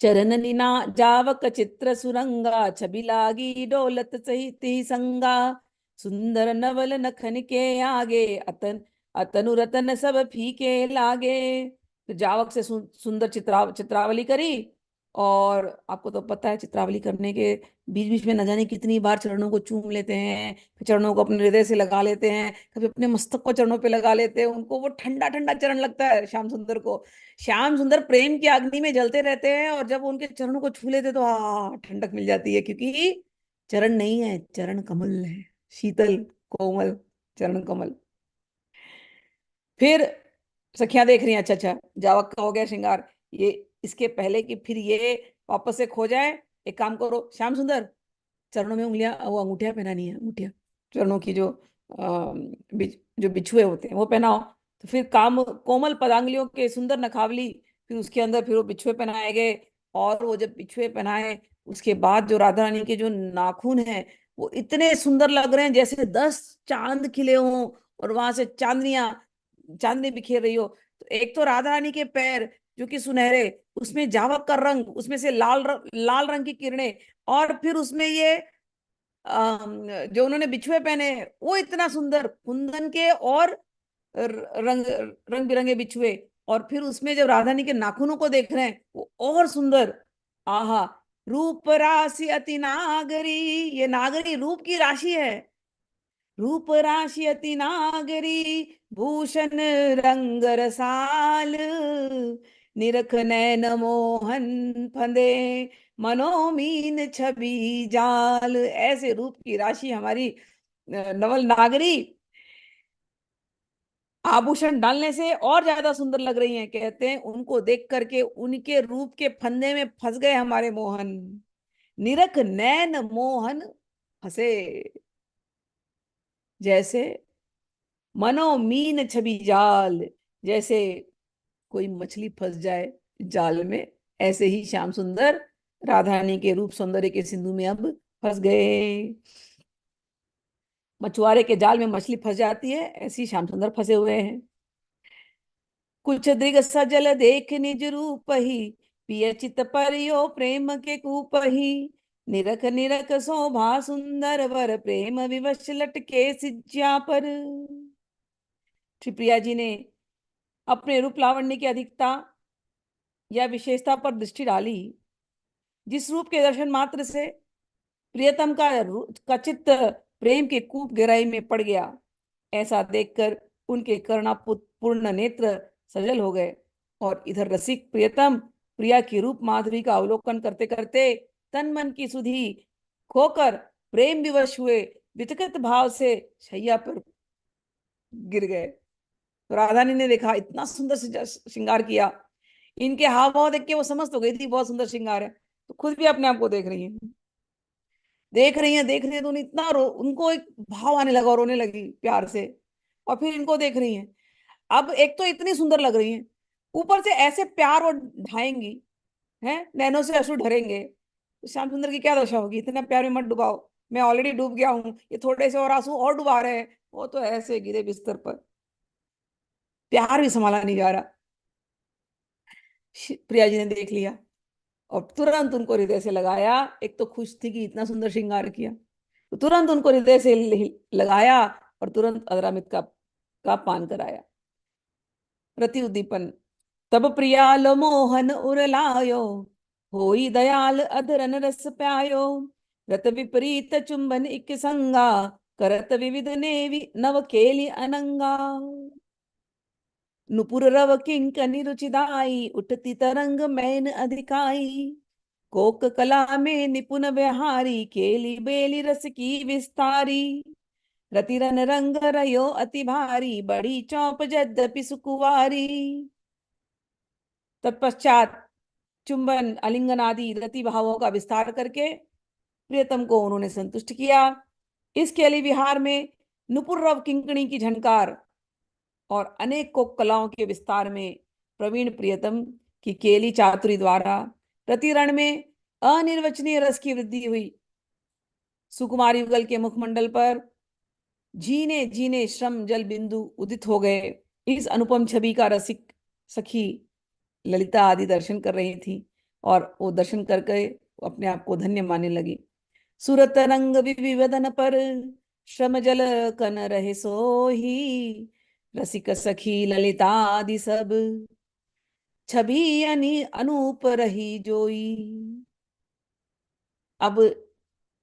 [SPEAKER 1] चरणनिना जावक चित्र सुरंगा, छबि लागी डोलत सहित ही संगा। सुंदर नवल नखन के आगे, अतनु रतन सब फीके लागे। तो जावक से सुंदर चित्रावली करी। और आपको तो पता है चित्रावली करने के बीच बीच में न जाने कितनी बार चरणों को चूम लेते हैं, फिर चरणों को अपने हृदय से लगा लेते हैं, कभी अपने मस्तक को चरणों पे लगा लेते हैं। उनको वो ठंडा ठंडा चरण लगता है श्याम सुंदर को। श्याम सुंदर प्रेम की अग्नि में जलते रहते हैं, और जब उनके चरणों को छू लेते तो ठंडक मिल जाती है, क्योंकि चरण नहीं है, चरण कमल है, शीतल कोमल चरण कमल। फिर सखियां देख रही हैं, अच्छा अच्छा जावक का हो गया श्रृंगार, ये इसके पहले कि फिर ये वापस से खो जाए, एक काम करो श्याम सुंदर, चरणों में उंगलियां, वो अंगूठियां पहनानी है, अंगूठियां चरणों की जो बिछुए होते हैं वो पहनाओ। तो फिर काम कोमल पदांगलियों के सुंदर नखावली, फिर उसके अंदर फिर वो बिछुए पहनाए गए। और वो जब बिछुए पहनाए, उसके बाद जो राधा रानी के जो नाखून हैं वो इतने सुंदर लग रहे हैं जैसे 10 चांद खिले हों, और वहां से चांदनियां, चांदनी बिखेर रही हो। तो एक तो राधा रानी के पैर जो कि सुनहरे, उसमें जावक का रंग, उसमें से लाल रंग की किरणें, और फिर उसमें ये जो उन्होंने बिछुए पहने वो इतना सुंदर कुंदन के, और रंग रंग बिरंगे बिछुए, और फिर उसमें जब राधानी के नाखूनों को देख रहे हैं वो और सुंदर। आहा, रूप राशि अति नागरी, ये नागरी रूप की राशि है। रूप राशि अति नागरी, भूषण रंग रसाल, निरख नैन मोहन फंदे, मनोमीन छवि जाल। ऐसे रूप की राशि हमारी नवल नागरी आभूषण डालने से और ज्यादा सुंदर लग रही हैं। कहते हैं उनको देख करके उनके रूप के फंदे में फंस गए हमारे मोहन। निरख नैन मोहन फंसे, जैसे मनोमीन छवि जाल, जैसे कोई मछली फंस जाए जाल में, ऐसे ही श्याम सुंदर राधा रानी के रूप सौंदर्य के सिंधु में अब फंस गए। मछुआरे के जाल में मछली फंस जाती है, ऐसे ही श्याम सुंदर फंसे हुए हैं। कुछ दृग सजल देख निज रूप ही, पिय चित परियो प्रेम के कूप ही। निरख निरख शोभा सुंदर वर, प्रेम विवश लटके सिज्या पर। श्री प्रिया जी ने अपने रूप लावण्य की अधिकता या विशेषता पर दृष्टि डाली। जिस रूप के दर्शन मात्र से प्रियतम का चित्त प्रेम के कूप गहराई में पड़ गया, ऐसा देखकर उनके करुणापूर्ण नेत्र सजल हो गए। और इधर रसिक प्रियतम प्रिया की रूप माधुरी का अवलोकन करते करते तन मन की सुधि खोकर प्रेम विवश हुए, वितकृत भाव से शैया पर गिर गए। तो राधानी ने देखा इतना सुंदर श्रृंगार किया, इनके हाव भाव देख के वो समझ तो गई थी बहुत सुंदर श्रृंगार है, तो खुद भी अपने आप को देख रही है, देख रही है तो उन्हें इतना उनको एक भाव आने लगा, रोने लगी प्यार से। और फिर इनको देख रही हैं, अब एक तो इतनी सुंदर लग रही हैं, ऊपर से ऐसे प्यार और ढाएंगी, हैं नैनों से अश्रु ढरेंगे, तो श्याम सुंदर की क्या दशा होगी। इतना प्यार में मत डुबाओ, मैं ऑलरेडी डूब गया हूँ, ये थोड़े से और आंसू और डुबा रहे हैं। वो तो ऐसे गिरे बिस्तर पर, प्यार भी संभाला नहीं जा रहा। प्रिया जी ने देख लिया और तुरंत उनको हृदय से लगाया। एक तो खुश थी कि इतना सुंदर श्रृंगार किया, तो तुरंत उनको हृदय से लगाया और तुरंत अधरामित का पान कराया। प्रति उद्दीपन। तब प्रियाल मोहन उरलायो, होई दयाल अधरन रस प्यायो। रत विपरीत चुंबन इक संगा, करत विविध ने नव केली अनंगा। नुपुर रव किंकनि रुचिदाई, उठती तरंग मैन अधिकाई। कोक कला में निपुण व्यहारी, केली बेली रस की विस्तारी। रतिरन रंग रयो अति भारी, बड़ी चौप यद्यपि सुकुवारी। तत्पश्चात चुंबन आलिंगन आदि रति भावों का विस्तार करके प्रियतम को उन्होंने संतुष्ट किया। इस केली विहार में नुपुर किंकणी की झनकार और अनेक कोक कलाओं के विस्तार में प्रवीण प्रियतम की केली चातुरी द्वारा प्रतिरण में अनिर्वचनीय रस की वृद्धि हुई। सुकुमार युगल के मुखमंडल पर झीने झीने श्रम जल बिंदु उदित हो गए। इस अनुपम छवि का रसिक सखी ललिता आदि दर्शन कर रही थी और वो दर्शन करके अपने आप को धन्य मानने लगी। सूरत रंग विविधन पर, श्रम जल कन रहे सोही। रसिक सखी ललिता आदि सब, छवि अनूप रही जोई। अब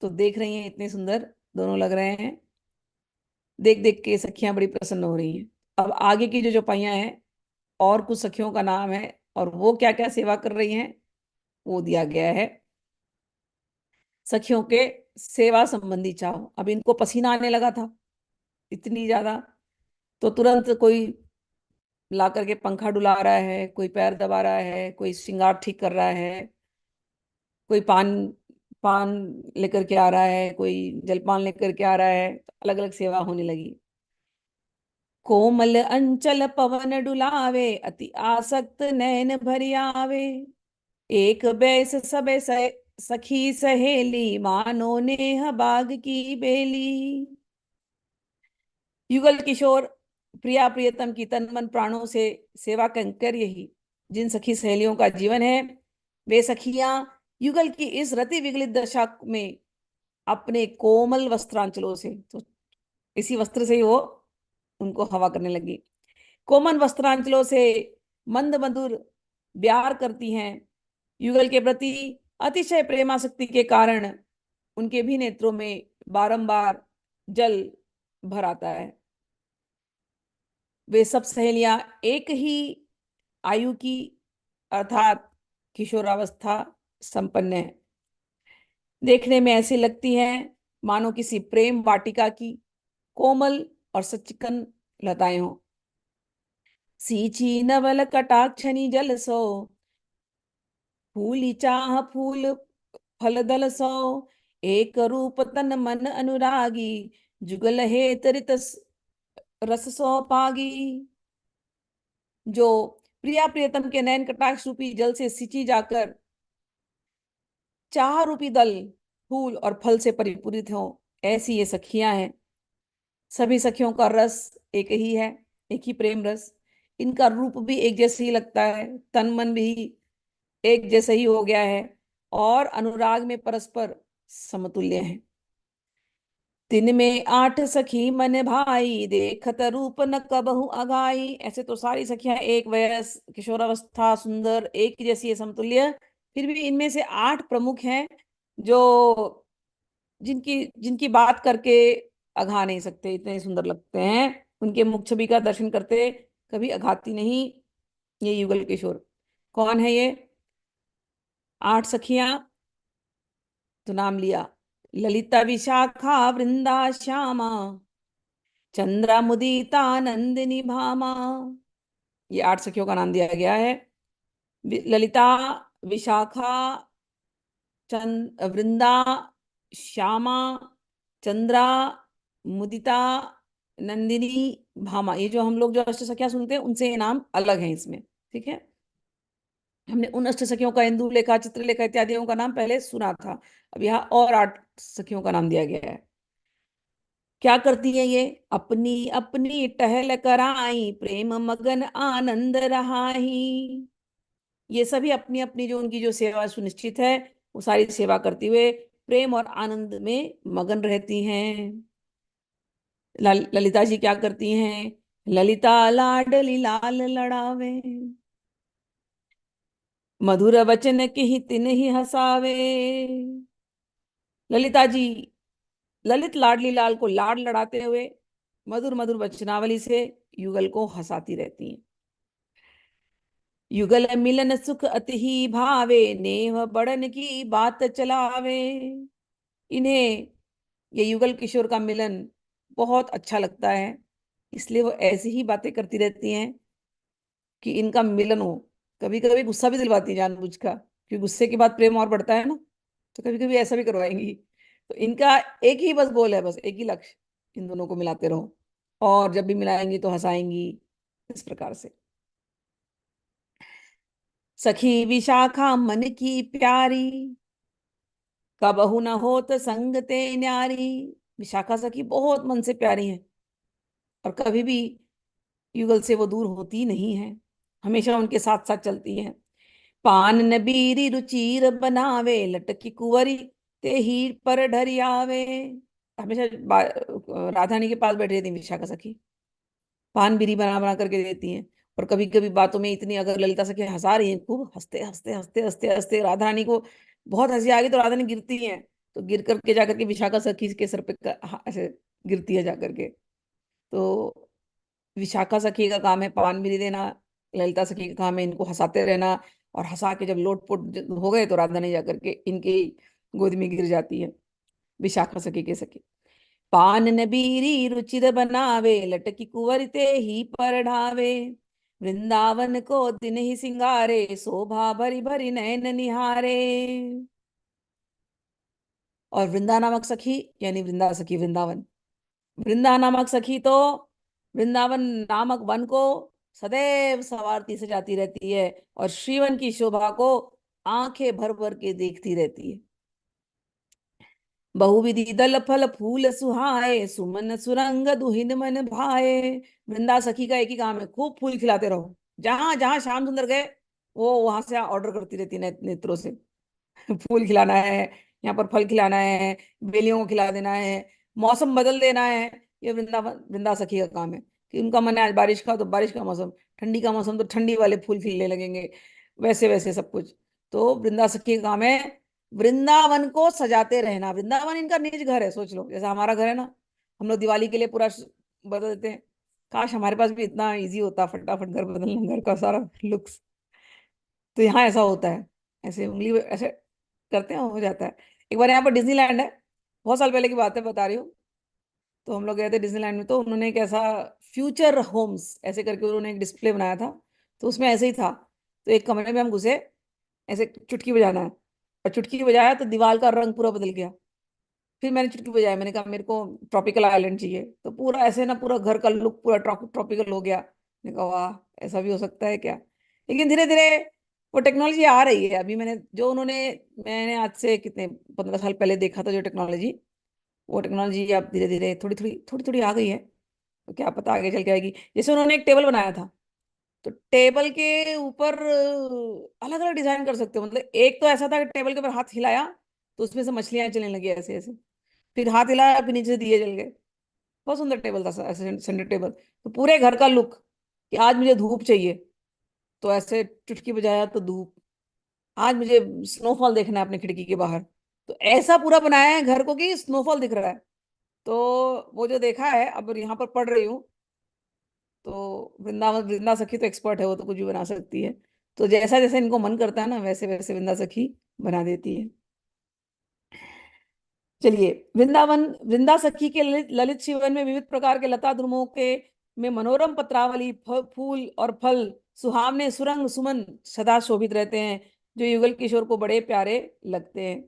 [SPEAKER 1] तो देख रही हैं इतने सुंदर दोनों लग रहे हैं, देख देख के सखियां बड़ी प्रसन्न हो रही हैं। अब आगे की जो जो पाइयां हैं और कुछ सखियों का नाम है और वो क्या क्या सेवा कर रही हैं वो दिया गया है। सखियों के सेवा संबंधी चाव। अब इनको पसीना आने लगा था इतनी ज्यादा, तो तुरंत कोई ला करके पंखा डुला रहा है, कोई पैर दबा रहा है, कोई श्रृंगार ठीक कर रहा है, कोई पान पान लेकर के आ रहा है, कोई जलपान लेकर के आ रहा है। अलग अलग सेवा होने लगी। कोमल अंचल पवन डुलावे, अति आसक्त नैन भरी आवे। एक बैस सबे सखी सहेली, मानो नेह बाग की बेली। युगल किशोर प्रिया प्रियतम की तन मन प्राणों से सेवा कर यही जिन सखी सहेलियों का जीवन है, वे सखियां युगल की इस रति विगलित दशा में अपने कोमल वस्त्रांचलों से, तो इसी वस्त्र से ही वो उनको हवा करने लगी, कोमल वस्त्रांचलों से मंद मधुर प्यार करती हैं। युगल के प्रति अतिशय प्रेमासक्ति के कारण उनके भी नेत्रों में बारंबार जल भर आता है। वे सब सहेलियां एक ही आयु की अर्थात किशोरावस्था संपन्न है। देखने में ऐसी लगती हैं मानो किसी प्रेम वाटिका की कोमल और सचिकन लताएं हो। सींची नवल कटाक्षनी जल सो, फूली चाह फूल फल दल सो। एक रूप तन मन अनुरागी, जुगल हे तरित रस सो पागी। जो प्रिया प्रियतम के नयन कटाक्ष रूपी जल से सिंची जाकर चाह रूपी दल फूल और फल से परिपूरित हो, ऐसी ये सखियां हैं। सभी सखियों का रस एक ही है, एक ही प्रेम रस। इनका रूप भी एक जैसे ही लगता है, तन मन भी एक जैसे ही हो गया है और अनुराग में परस्पर समतुल्य है। दिन में आठ सखी मन भाई, देखत रूप न कबहु अगाई। ऐसे तो सारी सखियां एक वयस किशोरावस्था सुंदर एक जैसी है, समतुल्य। फिर भी इनमें से आठ प्रमुख हैं जो जिनकी जिनकी बात करके अघा नहीं सकते, इतने सुंदर लगते हैं। उनके मुख छवि का दर्शन करते कभी अघाती नहीं ये युगल किशोर। कौन है ये आठ सखियां? तो नाम लिया, ललिता विशाखा वृंदा श्यामा, चंद्रा मुदिता नंदिनी भामा। ये आठ सखियों का नाम दिया गया है। ललिता, विशाखा, वृंदा, श्यामा, चंद्रा, मुदिता, नंदिनी, भामा। ये जो हम लोग जो अष्ट सखियां सुनते हैं उनसे ये नाम अलग है इसमें। ठीक है, हमने उन अष्ट सखियों का इंदु लेखा, चित्रलेखा इत्यादियों का नाम पहले सुना था। अब यहाँ और आठ सखियों का नाम दिया गया है। क्या करती है ये? अपनी अपनी टहल कराई, प्रेम मगन आनंद रहाही। ये सभी अपनी अपनी जो उनकी जो सेवा सुनिश्चित है वो सारी सेवा करते हुए प्रेम और आनंद में मगन रहती हैं। ललिता जी क्या करती हैं? ललिता लाडली लाल लड़ावे, मधुर वचन की तिन्हि हसावे। ललिता जी ललित लाडली लाल को लाड लड़ाते हुए मधुर मधुर वचनावली से युगल को हंसाती रहती हैं। युगल मिलन सुख अति ही भावे, नेह बड़न की बात चलावे। इन्हें ये युगल किशोर का मिलन बहुत अच्छा लगता है, इसलिए वो ऐसी ही बातें करती रहती हैं कि इनका मिलन हो। कभी कभी गुस्सा भी दिलवाती है जानबूझ का, क्योंकि गुस्से के बाद प्रेम और बढ़ता है ना, तो कभी कभी ऐसा भी करवाएंगी। तो इनका एक ही बस गोल है, बस एक ही लक्ष्य, इन दोनों को मिलाते रहो, और जब भी मिलाएंगी तो हंसाएंगी, इस प्रकार से। सखी विशाखा मन की प्यारी, कबहु न होत संग ते न्यारी। विशाखा सखी बहुत मन से प्यारी है, और कभी भी युगल से वो दूर होती नहीं है, हमेशा उनके साथ साथ चलती है। पान नबीरी रुचिर बनावे, लटकी कुंवरी ते ही पर ढरियावे। हमेशा राधानी के पास बैठी रहती है विशाखा सखी, पान बीरी बना बना करके देती हैं। और कभी कभी बातों में इतनी, अगर ललिता सखी हंसा रही हैं, खूब हंसते हंसते हंसते हंसते हंसते राधा रानी को बहुत हंसी आ गई, तो राधा रानी गिरती हैं, तो गिर करके जाकर के विशाखा सखी के सर पे ऐसे गिरती है जाकर के। तो विशाखा सखी का काम है पान बीरी देना, ललिता सखी का काम है इनको हंसाते रहना, और हंसा के जब लोटपोट हो गए तो राधा रानी जाकर के इनकी गोद में गिर जाती है, विशाखा सखी के सखी। पान नबीरी रुचिर बनावे, लटकी कुंवर ते ही पर ढावे। वृंदावन को दिन ही सिंगारे, शोभा भरी भरी नयन निहारे। और वृंदा नामक सखी, यानी वृंदा सखी वृंदावन, वृंदा नामक सखी तो वृंदावन नामक वन को सदैव सवारती सजाती रहती है, और श्रीवन की शोभा को आंखें भर भर के देखती रहती है। बहुविधि दल फल फूल सुहाए, सुमन सुरंग दुहिन मन भाए। वृंदा सखी का एक ही काम है, खूब फूल खिलाते रहो, जहां जहां श्याम सुंदर गए वो वहां से ऑर्डर करती रहती है नेत्रों से। फूल खिलाना है, यहाँ पर फल खिलाना है, बेलियों को खिला देना है, मौसम बदल देना है। ये वृंदा सखी का काम है, कि उनका मन है आज बारिश का तो बारिश का मौसम, ठंडी का मौसम तो ठंडी वाले फूल खिलने लगेंगे, वैसे वैसे सब कुछ। तो वृंदा सखी का काम है वृंदावन को सजाते रहना। वृंदावन इनका निज घर है, सोच लो जैसा हमारा घर है ना, हम लोग दिवाली के लिए पूरा बदल देते हैं। काश हमारे पास भी इतना इजी होता फटाफट घर बदलना, घर का सारा लुक्स। तो यहाँ ऐसा होता है, ऐसे उंगली ऐसे करते हैं, हो जाता है। एक बार यहाँ पर डिज्नीलैंड है, बहुत साल पहले की बात है बता रही हूँ। तो हम लोग गए थे डिज्नीलैंड में, तो उन्होंने एक ऐसा फ्यूचर होम्स ऐसे करके उन्होंने एक डिस्प्ले बनाया था, तो उसमें ऐसे ही था। तो एक कमरे में हम घुसे, ऐसे चुटकी बजाना है, और चुटकी बजाया तो दीवार का रंग पूरा बदल गया। फिर मैंने चुटकी बजाई, मैंने कहा मेरे को ट्रॉपिकल आइलैंड चाहिए, तो पूरा ऐसे ना पूरा घर का लुक पूरा ट्रॉपिकल हो गया। मैंने कहा वाह, ऐसा भी हो सकता है क्या। लेकिन धीरे धीरे वो टेक्नोलॉजी आ रही है। अभी मैंने आज से कितने 15 साल पहले देखा था जो टेक्नोलॉजी, वो टेक्नोलॉजी अब धीरे धीरे थोड़ी थोड़ी आ गई है। तो क्या पता आगे चल के आएगी। जैसे उन्होंने एक टेबल बनाया था, तो टेबल के ऊपर अलग अलग डिजाइन कर सकते हो। मतलब एक तो ऐसा था कि टेबल के ऊपर हाथ हिलाया तो उसमें से मछलियां चलने लगी ऐसे ऐसे, फिर हाथ हिलाया फिर नीचे से दिए जल गए। बहुत सुंदर टेबल था, ऐसे सेंटर टेबल। तो पूरे घर का लुक, कि आज मुझे धूप चाहिए, तो ऐसे चुटकी बजाया तो धूप। आज मुझे स्नोफॉल देखना है अपने खिड़की के बाहर, तो ऐसा पूरा बनाया है घर को कि स्नोफॉल दिख रहा है। तो वो जो देखा है, अब यहाँ पर पढ़ रही हूँ, तो वृंदा सखी तो एक्सपर्ट है, वो तो कुछ भी बना सकती है। तो जैसा जैसा इनको मन करता है ना, वैसे वैसे वृंदा सखी बना देती है। चलिए, वृंदा सखी के ललित शिवन में विविध प्रकार के लता द्रुमों के में मनोरम पत्रावली, फूल और फल, सुहावने सुरंग सुमन सदा शोभित रहते हैं, जो युगल किशोर को बड़े प्यारे लगते हैं।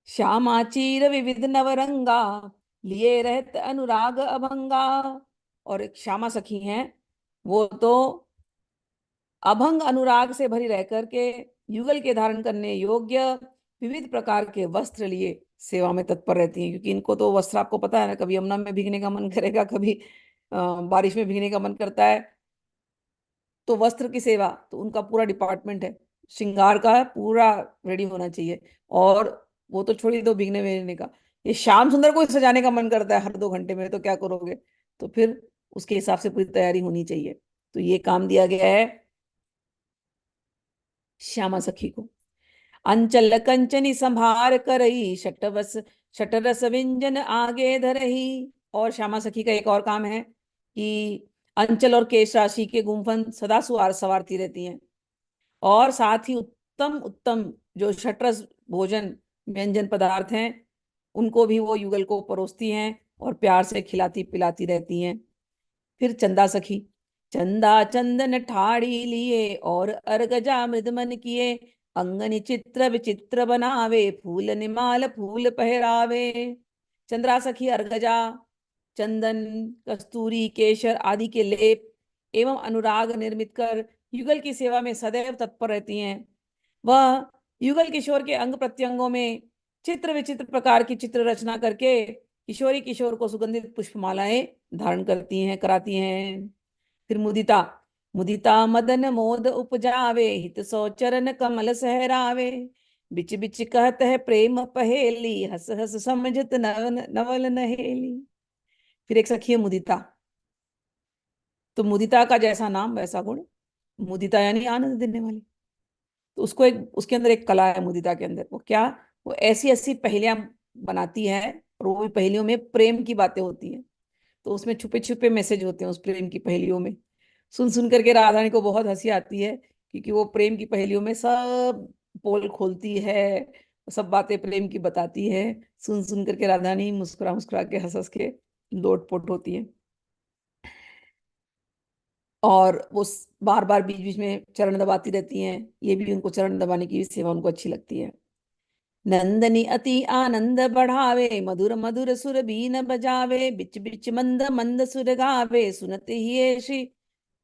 [SPEAKER 1] श्यामा चीर विविध नवरंगा, लिए रहत अनुराग अभंगा। और एक श्यामा सखी हैं, वो तो अभंग अनुराग से भरी रह करके युगल के धारण करने योग्य विविध प्रकार के वस्त्र लिए सेवा में तत्पर रहती हैं। क्योंकि इनको तो वस्त्र, आपको पता है ना, कभी यमुना में भीगने का मन करेगा, कभी बारिश में भीगने का मन करता है। तो वस्त्र की सेवा तो उनका पूरा डिपार्टमेंट है, श्रृंगार का पूरा रेडी होना चाहिए। और वो तो छोड़ ही दो भीगने वीगने का, ये श्याम सुंदर को ही सजाने का मन करता है हर 2 घंटे में, तो क्या करोगे? तो फिर उसके हिसाब से पूरी तैयारी होनी चाहिए। तो ये काम दिया गया है श्यामा सखी को। अंचल कंचनी संभार करई, शटवस शटरस व्यंजन आगे धरही। और श्यामा सखी का एक और काम है कि अंचल और केश राशि के गुम्फन सदा सुहार संवारती रहती हैं, और साथ ही उत्तम उत्तम जो शटरस भोजन व्यंजन पदार्थ हैं उनको भी वो युगल को परोसती हैं और प्यार से खिलाती पिलाती रहती हैं। फिर चंदा सखी, चंदा चंदन ठाड़ी लिए और अर्गजा मृद मन किए, अंगनि चित्र विचित्र बनावे, फूल निमाल फूल पहरावे। चंद्रा सखी अर्गजा चंदन, कस्तूरी, केशर आदि के लेप एवं अनुराग निर्मित कर युगल की सेवा में सदैव तत्पर रहती हैं। वह युगल किशोर के अंग प्रत्यंगों में चित्र विचित्र प्रकार की चित्र रचना करके किशोरी किशोर को सुगंधित पुष्पमालाएं धारण करती हैं, कराती हैं। फिर मुदिता, मुदिता मदन मोद उपजावे, हित सो चरण कमल सहरावे, बिच बिच कहत है प्रेम पहेली, हस हस समझत नवल नहेली। फिर एक सखी है मुदिता। तो मुदिता का जैसा नाम वैसा गुण, मुदिता यानी आनंद देने वाली। तो उसको एक, उसके अंदर एक कला है मुदिता के अंदर, वो क्या, वो ऐसी ऐसी पहेलियां बनाती है, और वो भी पहेलियों में प्रेम की बातें होती हैं। तो उसमें छुपे छुपे मैसेज होते हैं उस प्रेम की पहेलियों में। सुन सुन करके राधारानी को बहुत हंसी आती है, क्योंकि वो प्रेम की पहेलियों में सब पोल खोलती है, सब बातें प्रेम की बताती है। सुन सुन करके राधारानी मुस्कुरा मुस्कुरा के हंस हंस के लोटपोट होती है। और वो बार बार बीच बीच में चरण दबाती रहती हैं, ये भी उनको चरण दबाने की भी सेवा उनको अच्छी लगती है। नंदनी अति आनंद बढ़ावे, मधुर मधुर सुर बीन बजावे, बिच बिच मंद मंद सुर गावे, सुनते ही श्री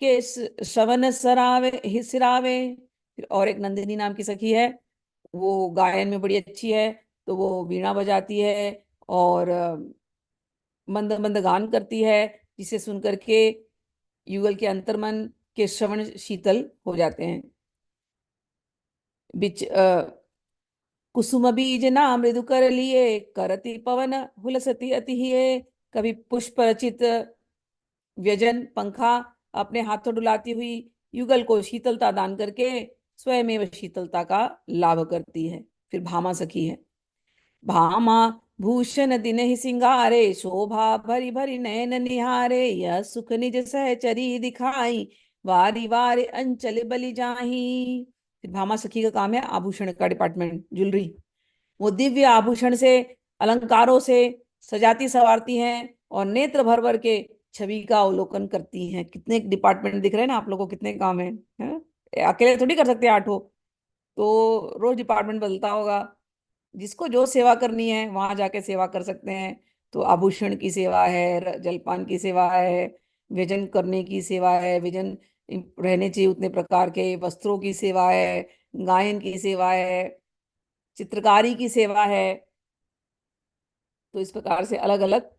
[SPEAKER 1] के श्रवण सरावे ही सिरावे। फिर और एक नंदिनी नाम की सखी है, वो गायन में बड़ी अच्छी है। तो वो वीणा बजाती है और मंद मंद गान करती है, जिसे सुन करके युगल के अंतर्मन के श्रवण शीतल हो जाते हैं। बिच कुसुम बीज ना मृदु कर लिए, करति पवन हुलसती अति हिये। कभी पुष्प रचित व्यजन पंखा अपने हाथों डुलाती हुई युगल को शीतलता दान करके स्वयं में शीतलता का लाभ करती है। फिर भामा सखी है। भामा भूषण दिन ही सिंगारे, शोभा भरी भरी नयन निहारे, यह सुख निज सहचरी दिखाई, वारी वारी अंचल बलि जाही। फिर भामा सखी का काम है आभूषण का डिपार्टमेंट, ज्वेलरी। वो दिव्य आभूषण से, अलंकारों से सजाती संवारती हैं और नेत्र भर भर के छवि का अवलोकन करती हैं। कितने डिपार्टमेंट दिख रहे हैं ना आप लोगों को, कितने काम हैं? अकेले थोड़ी कर सकते हैं 8 तो रोज डिपार्टमेंट बदलता होगा। जिसको जो सेवा करनी है वहां जाके सेवा कर सकते हैं। तो आभूषण की सेवा है, जलपान की सेवा है, व्यजन करने की सेवा है, व्यजन रहने चाहिए उतने प्रकार के, वस्त्रों की सेवा है, गायन की सेवा है, चित्रकारी की सेवा है। तो इस प्रकार से अलग अलग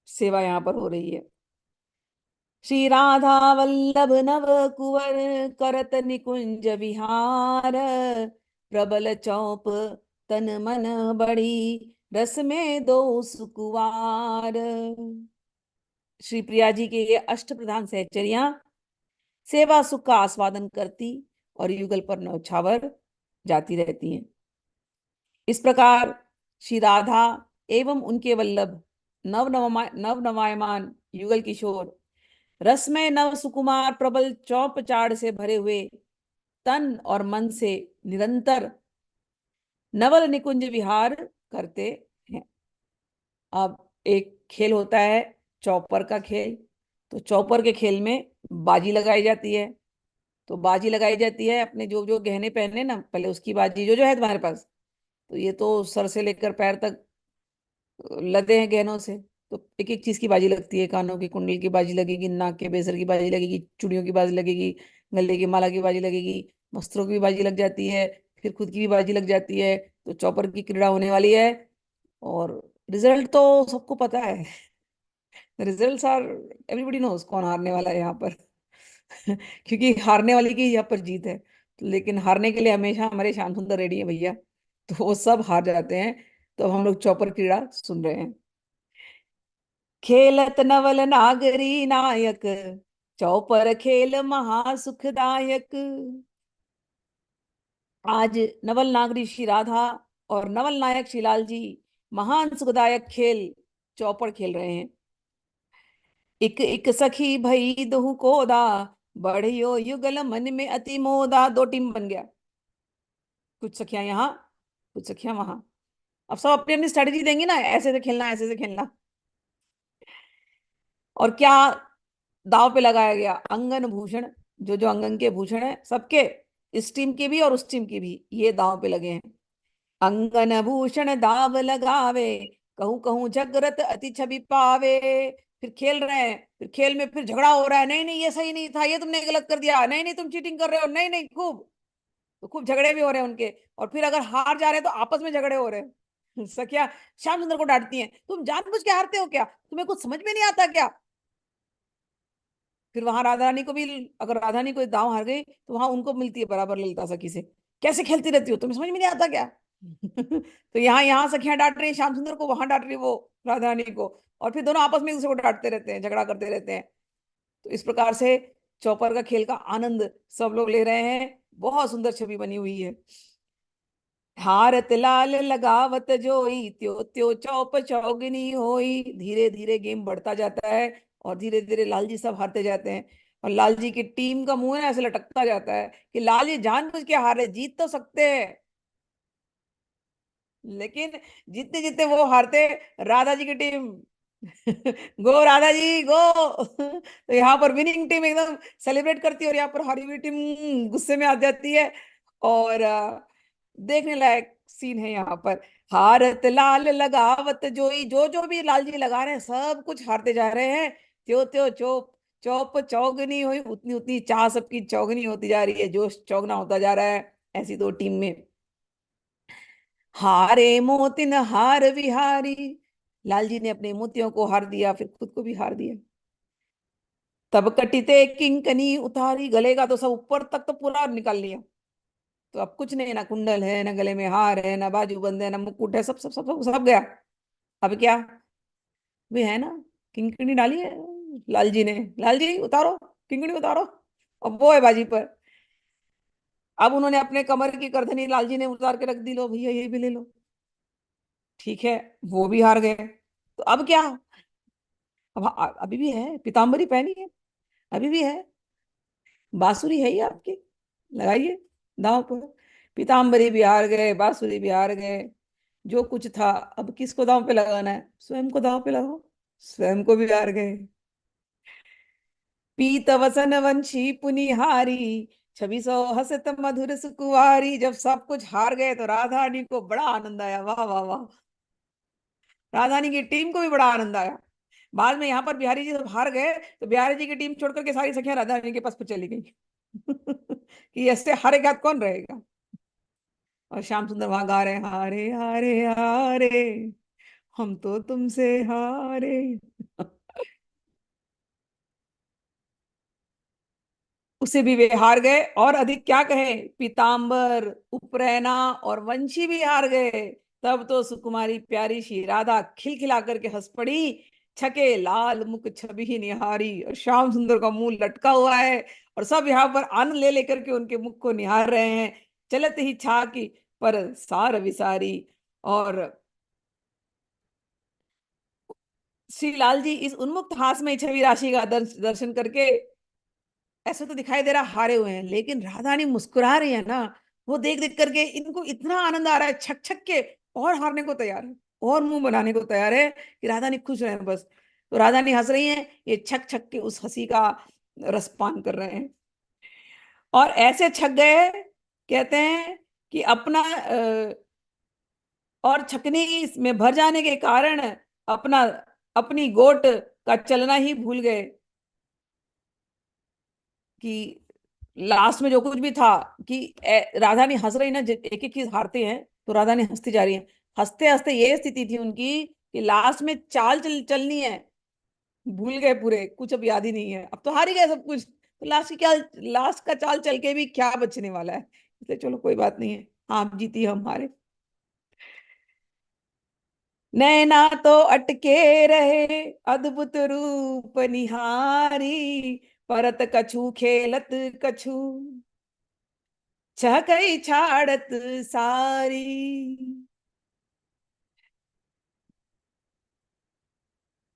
[SPEAKER 1] सेवा यहाँ पर हो रही है। श्री राधा वल्लभ नव कुवर, करत निकुंज विहार, प्रबल चौप तन मन बड़ी, रस में दो सुकुवार। श्री प्रिया जी के ये अष्ट प्रधान सहचरियां सेवा सुख का आस्वादन करती और युगल पर नौछावर जाती रहती हैं। इस प्रकार श्री राधा एवं उनके वल्लभ नव नवायमान युगल किशोर रसमय नव सुकुमार प्रबल चौप चाड़ से भरे हुए तन और मन से निरंतर नवल निकुंज विहार करते हैं। अब एक खेल होता है चौपर का खेल। तो चौपर के खेल में बाजी लगाई जाती है। तो बाजी लगाई जाती है, अपने जो जो गहने पहने ना पहले उसकी बाजी जो जो है तुम्हारे पास। तो ये तो सर से लेकर पैर तक लदे हैं गहनों से। तो एक एक चीज की बाजी लगती है, कानों की कुंडल की बाजी लगेगी, नाक के बेसर की बाजी लगेगी, चूड़ियों की बाजी लगेगी, गले की माला की बाजी लगेगी, वस्त्रों की भी बाजी लग जाती है, फिर खुद की भी बाजी लग जाती है। तो चौपर की क्रीड़ा होने वाली है। और रिजल्ट तो सबको पता है। रिजल्ट्स आर, एवरीबडी नोस कौन हारने वाला है यहाँ पर। क्योंकि हारने वाले की यहाँ पर जीत है। लेकिन हारने के लिए हमेशा हमारे श्याम सुंदर रेडी है भैया। तो वो सब हार जाते हैं। तो हम लोग चौपर क्रीड़ा सुन रहे हैं। खेलत नवल नागरी नायक, चौपर खेल महासुखदायक। आज नवल नागरी श्री राधा और नवल नायक श्री लाल जी महान सुखदायक खेल चौपड़ खेल रहे हैं। इक इक सखी भई दुहु कोदा, बढ़ियो युगल मन में अति मोदा। दो टीम बन गया, कुछ सखियां यहाँ, कुछ सखियां वहां। अब सब अपनी अपनी स्ट्रेटेजी देंगी ना, ऐसे से खेलना, ऐसे से खेलना। और क्या दाव पे लगाया गया? अंगन भूषण, जो जो अंगन के भूषण है सबके, इस टीम के भी और उस टीम के भी, ये दाव पे लगे हैं। अंगन भूषण दाव लगावे, कहूं कहूं जगरत अति छवि पावे। फिर खेल रहे हैं, फिर खेल में फिर झगड़ा हो रहा है, नहीं नहीं ये सही नहीं था, ये तुमने गलत कर दिया, नहीं नहीं तुम चीटिंग कर रहे हो, नहीं नहीं, खूब। तो खूब झगड़े भी हो रहे हैं उनके। और फिर अगर हार जा रहे हैं तो आपस में झगड़े हो रहे हैं। सखिया श्याम सुंदर को डांटती हैं, तुम जानबूझ के हारते हो क्या, तुम्हें कुछ समझ में नहीं आता क्या? फिर वहां राधा रानी को भी, अगर राधा रानी कोई दांव हार गई तो वहां उनको मिलती है बराबर ललिता सखी से, कैसे खेलती रहती हो, तुम्हें समझ में नहीं आता क्या? तो यहाँ यहाँ सखियां डांट रही हैं श्याम सुंदर को, वहां डांट रही है वो राधा रानी को। और फिर दोनों आपस में एक दूसरे को डांटते रहते हैं, झगड़ा करते रहते हैं। तो इस प्रकार से चौपर का खेल का आनंद सब लोग ले रहे हैं। बहुत सुंदर छवि बनी हुई है। हारत लाल लगावत जोई, त्यो त्यो चौप चौगनी होई। धीरे धीरे गेम बढ़ता जाता है और धीरे धीरे लाल जी सब हारते जाते हैं। और लाल जी की टीम का मुंह है ना ऐसे लटकता जाता है कि लाल जी जानबूझ के हारे, जीत तो सकते हैं लेकिन जीतते जीतते वो हारते। राधा जी की टीम गो राधा जी गो। तो यहाँ पर विनिंग टीम एकदम सेलिब्रेट करती है और यहाँ पर हारी हुई टीम गुस्से में आ जाती है। और देखने लायक सीन है यहाँ पर। हारत लाल लगावत जोई, जो जो भी लाल जी लगा रहे हैं सब कुछ हारते जा रहे हैं। त्यो त्यो चौप चौप चौगनी हुई, उतनी उतनी चाह सबकी चौगनी होती जा रही है, जोश चौगना होता जा रहा है ऐसी दो टीम में। हारे मोतिन हार विहारी, लाल जी ने अपने मोतियों को हार दिया, फिर खुद को भी हार दिया। तब कटिते किंकनी उतारी, गले का तो सब ऊपर तक तो पूरा निकाल लिया। तो अब कुछ नहीं, ना कुंडल है, ना गले में हार है, ना बाजूबंद है, ना मुकुट है, सब सब सब सब, सब गया। अब क्या? भी है ना, किंकनी डाली है लाल जी ने, लाल जी उतारो, किंकनी उतारो। अब वो है बाजी पर। अब उन्होंने अपने कमर की करधनी लाल जी ने उतार के रख दी, लो भैया ये भी ले लो। ठीक है, वो भी हार गए। तो अब क्या? अब अभी भी है, पीताम्बरी पहनी है, अभी भी है, बांसुरी है ही आपकी, लगाइए दांव पर। पीताम्बरी भी हार गए, बांसुरी भी हार गए, जो कुछ था। अब किसको दांव पे लगाना है? स्वयं को दांव पे लगाओ, स्वयं को भी हार गए। पीत वसन वंशी पुनिहारी, छवि सौ हसत मधुर सुकुवारी। जब सब कुछ हार गए तो राधा रानी को बड़ा आनंद आया, वाह वाह वाह। राधा रानी की टीम को भी बड़ा आनंद आया। बाद में यहाँ पर बिहारी जी जब हार गए तो बिहारी जी की टीम छोड़ करके सारी सखियां राधा रानी के पास पर चली गई। कि ऐसे हारेगा तो कौन रहेगा। और श्याम सुंदर वहां गा रहे हैं, हारे हारे हारे, हम तो तुमसे हारे। उसे भी वे हार गए, और अधिक क्या कहे, पीताम्बर उपरैना और वंशी भी हार गए। तब तो सुकुमारी प्यारी सी राधा खिलखिला करके हंस पड़ी। छके लाल मुख छवि निहारी, और श्याम सुंदर का मुंह लटका हुआ है। और सब यहाँ पर आनंद ले लेकर के उनके मुख को निहार रहे हैं। चलत ही छाकी पर सार विसारी। और श्री लाल जी इस उन्मुक्त हासमय छवि राशि का दर्शन करके ऐसे तो दिखाई दे रहा हारे हुए हैं, लेकिन राधारानी मुस्कुरा रही है ना, वो देख देख करके इनको इतना आनंद आ रहा है, छक छक के और हारने को तैयार है, और मुंह बनाने को तैयार है कि राधारानी खुश रहे बस। तो राधारानी हंस रही है, ये छक छक के उस हंसी का रसपान कर रहे हैं। और ऐसे छक गए, कहते हैं कि अपना और छकनी में भर जाने के कारण अपना अपनी गोट का चलना ही भूल गए। कि लास्ट में जो कुछ भी था, कि राधा ने हंस रही ना, एक एक चीज हारते हैं तो राधा ने हंसती जा रही है। हंसते हंसते ये स्थिति थी उनकी कि लास्ट में चाल चलनी है, भूल गए पूरे, कुछ अब याद ही नहीं है, अब तो हार ही गए सब कुछ, तो लास्ट की क्या, लास्ट का चाल चल के भी क्या बचने वाला है। इसलिए चलो कोई बात नहीं है, हाँ आप जीती हम हारे। नैना तो अटके रहे अद्भुत रूप निहारी, परत कछु खेलत कछु छह कई छाड़त सारी।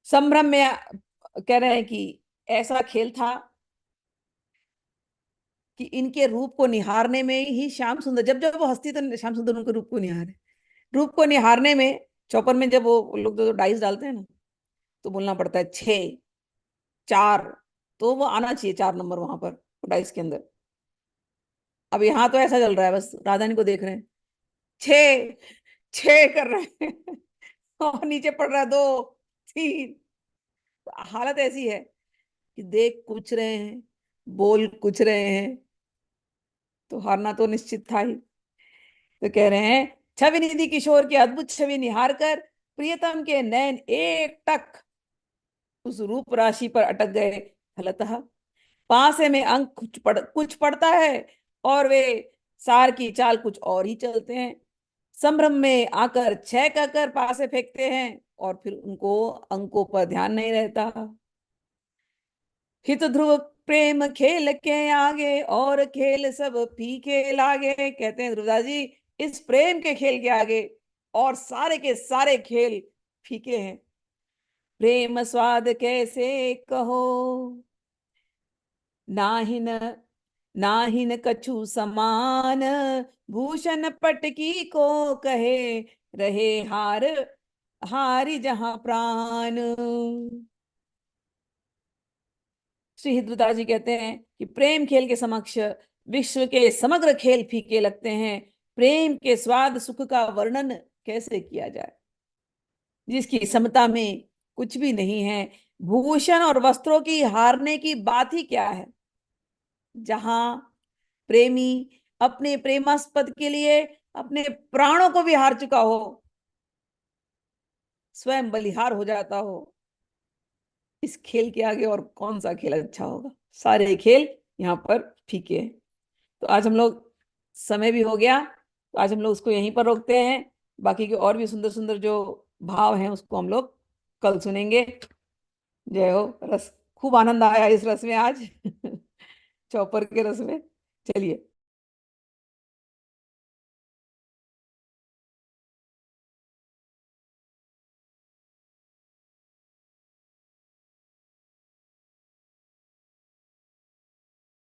[SPEAKER 1] संभ्रम में कह रहे हैं कि ऐसा खेल था कि इनके रूप को निहारने में ही श्याम सुंदर, जब जब वो हंसती तो श्याम सुंदर उनके रूप को निहारे, रूप को निहारने में चौपर में जब वो लोग जो डाइस डालते हैं ना, तो बोलना पड़ता है 6 4, तो वो आना चाहिए 4 नंबर वहां पर डाइस के अंदर। अब यहाँ तो ऐसा चल रहा है, बस राधानी को देख रहे हैं, 6 कर रहे हैं और नीचे पड़ रहा है 2 3। हालत ऐसी है कि देख कुछ रहे हैं, बोल कुछ रहे हैं, तो हारना तो निश्चित था ही। तो कह रहे हैं, छवि निधि किशोर की अद्भुत छवि निहार कर प्रियतम के नैन एक टक उस रूप राशि पर अटक गए। फलतः पासे में अंक कुछ पड़ता है और वे सार की चाल कुछ और ही चलते हैं। संभ्रम में आकर 6 कहकर पासे फेंकते हैं और फिर उनको अंकों पर ध्यान नहीं रहता। हित ध्रुव प्रेम खेल के आगे और खेल सब फीके लागे। कहते हैं ध्रुवदास जी, इस प्रेम के खेल के आगे और सारे के सारे खेल फीके हैं। प्रेम स्वाद कैसे कहो, नाहिन नाहिन कछु समान, भूषण पटकी को कहे रहे हार हारी जहां प्राण। श्री हृदयदास जी कहते हैं कि प्रेम खेल के समक्ष विश्व के समग्र खेल फीके लगते हैं। प्रेम के स्वाद सुख का वर्णन कैसे किया जाए, जिसकी समता में कुछ भी नहीं है। भूषण और वस्त्रों की हारने की बात ही क्या है, जहां प्रेमी अपने प्रेमास्पद के लिए अपने प्राणों को भी हार चुका हो, स्वयं बलिहार हो जाता हो। इस खेल के आगे और कौन सा खेल अच्छा होगा, सारे खेल यहाँ पर फीके हैं। तो आज हम लोग, समय भी हो गया, तो आज हम लोग उसको यहीं पर रोकते हैं। बाकी के और भी सुंदर सुंदर जो भाव हैं उसको हम लोग कल सुनेंगे। जय हो। रस खूब आनंद आया इस रस में आज चौपर के रस में। चलिए।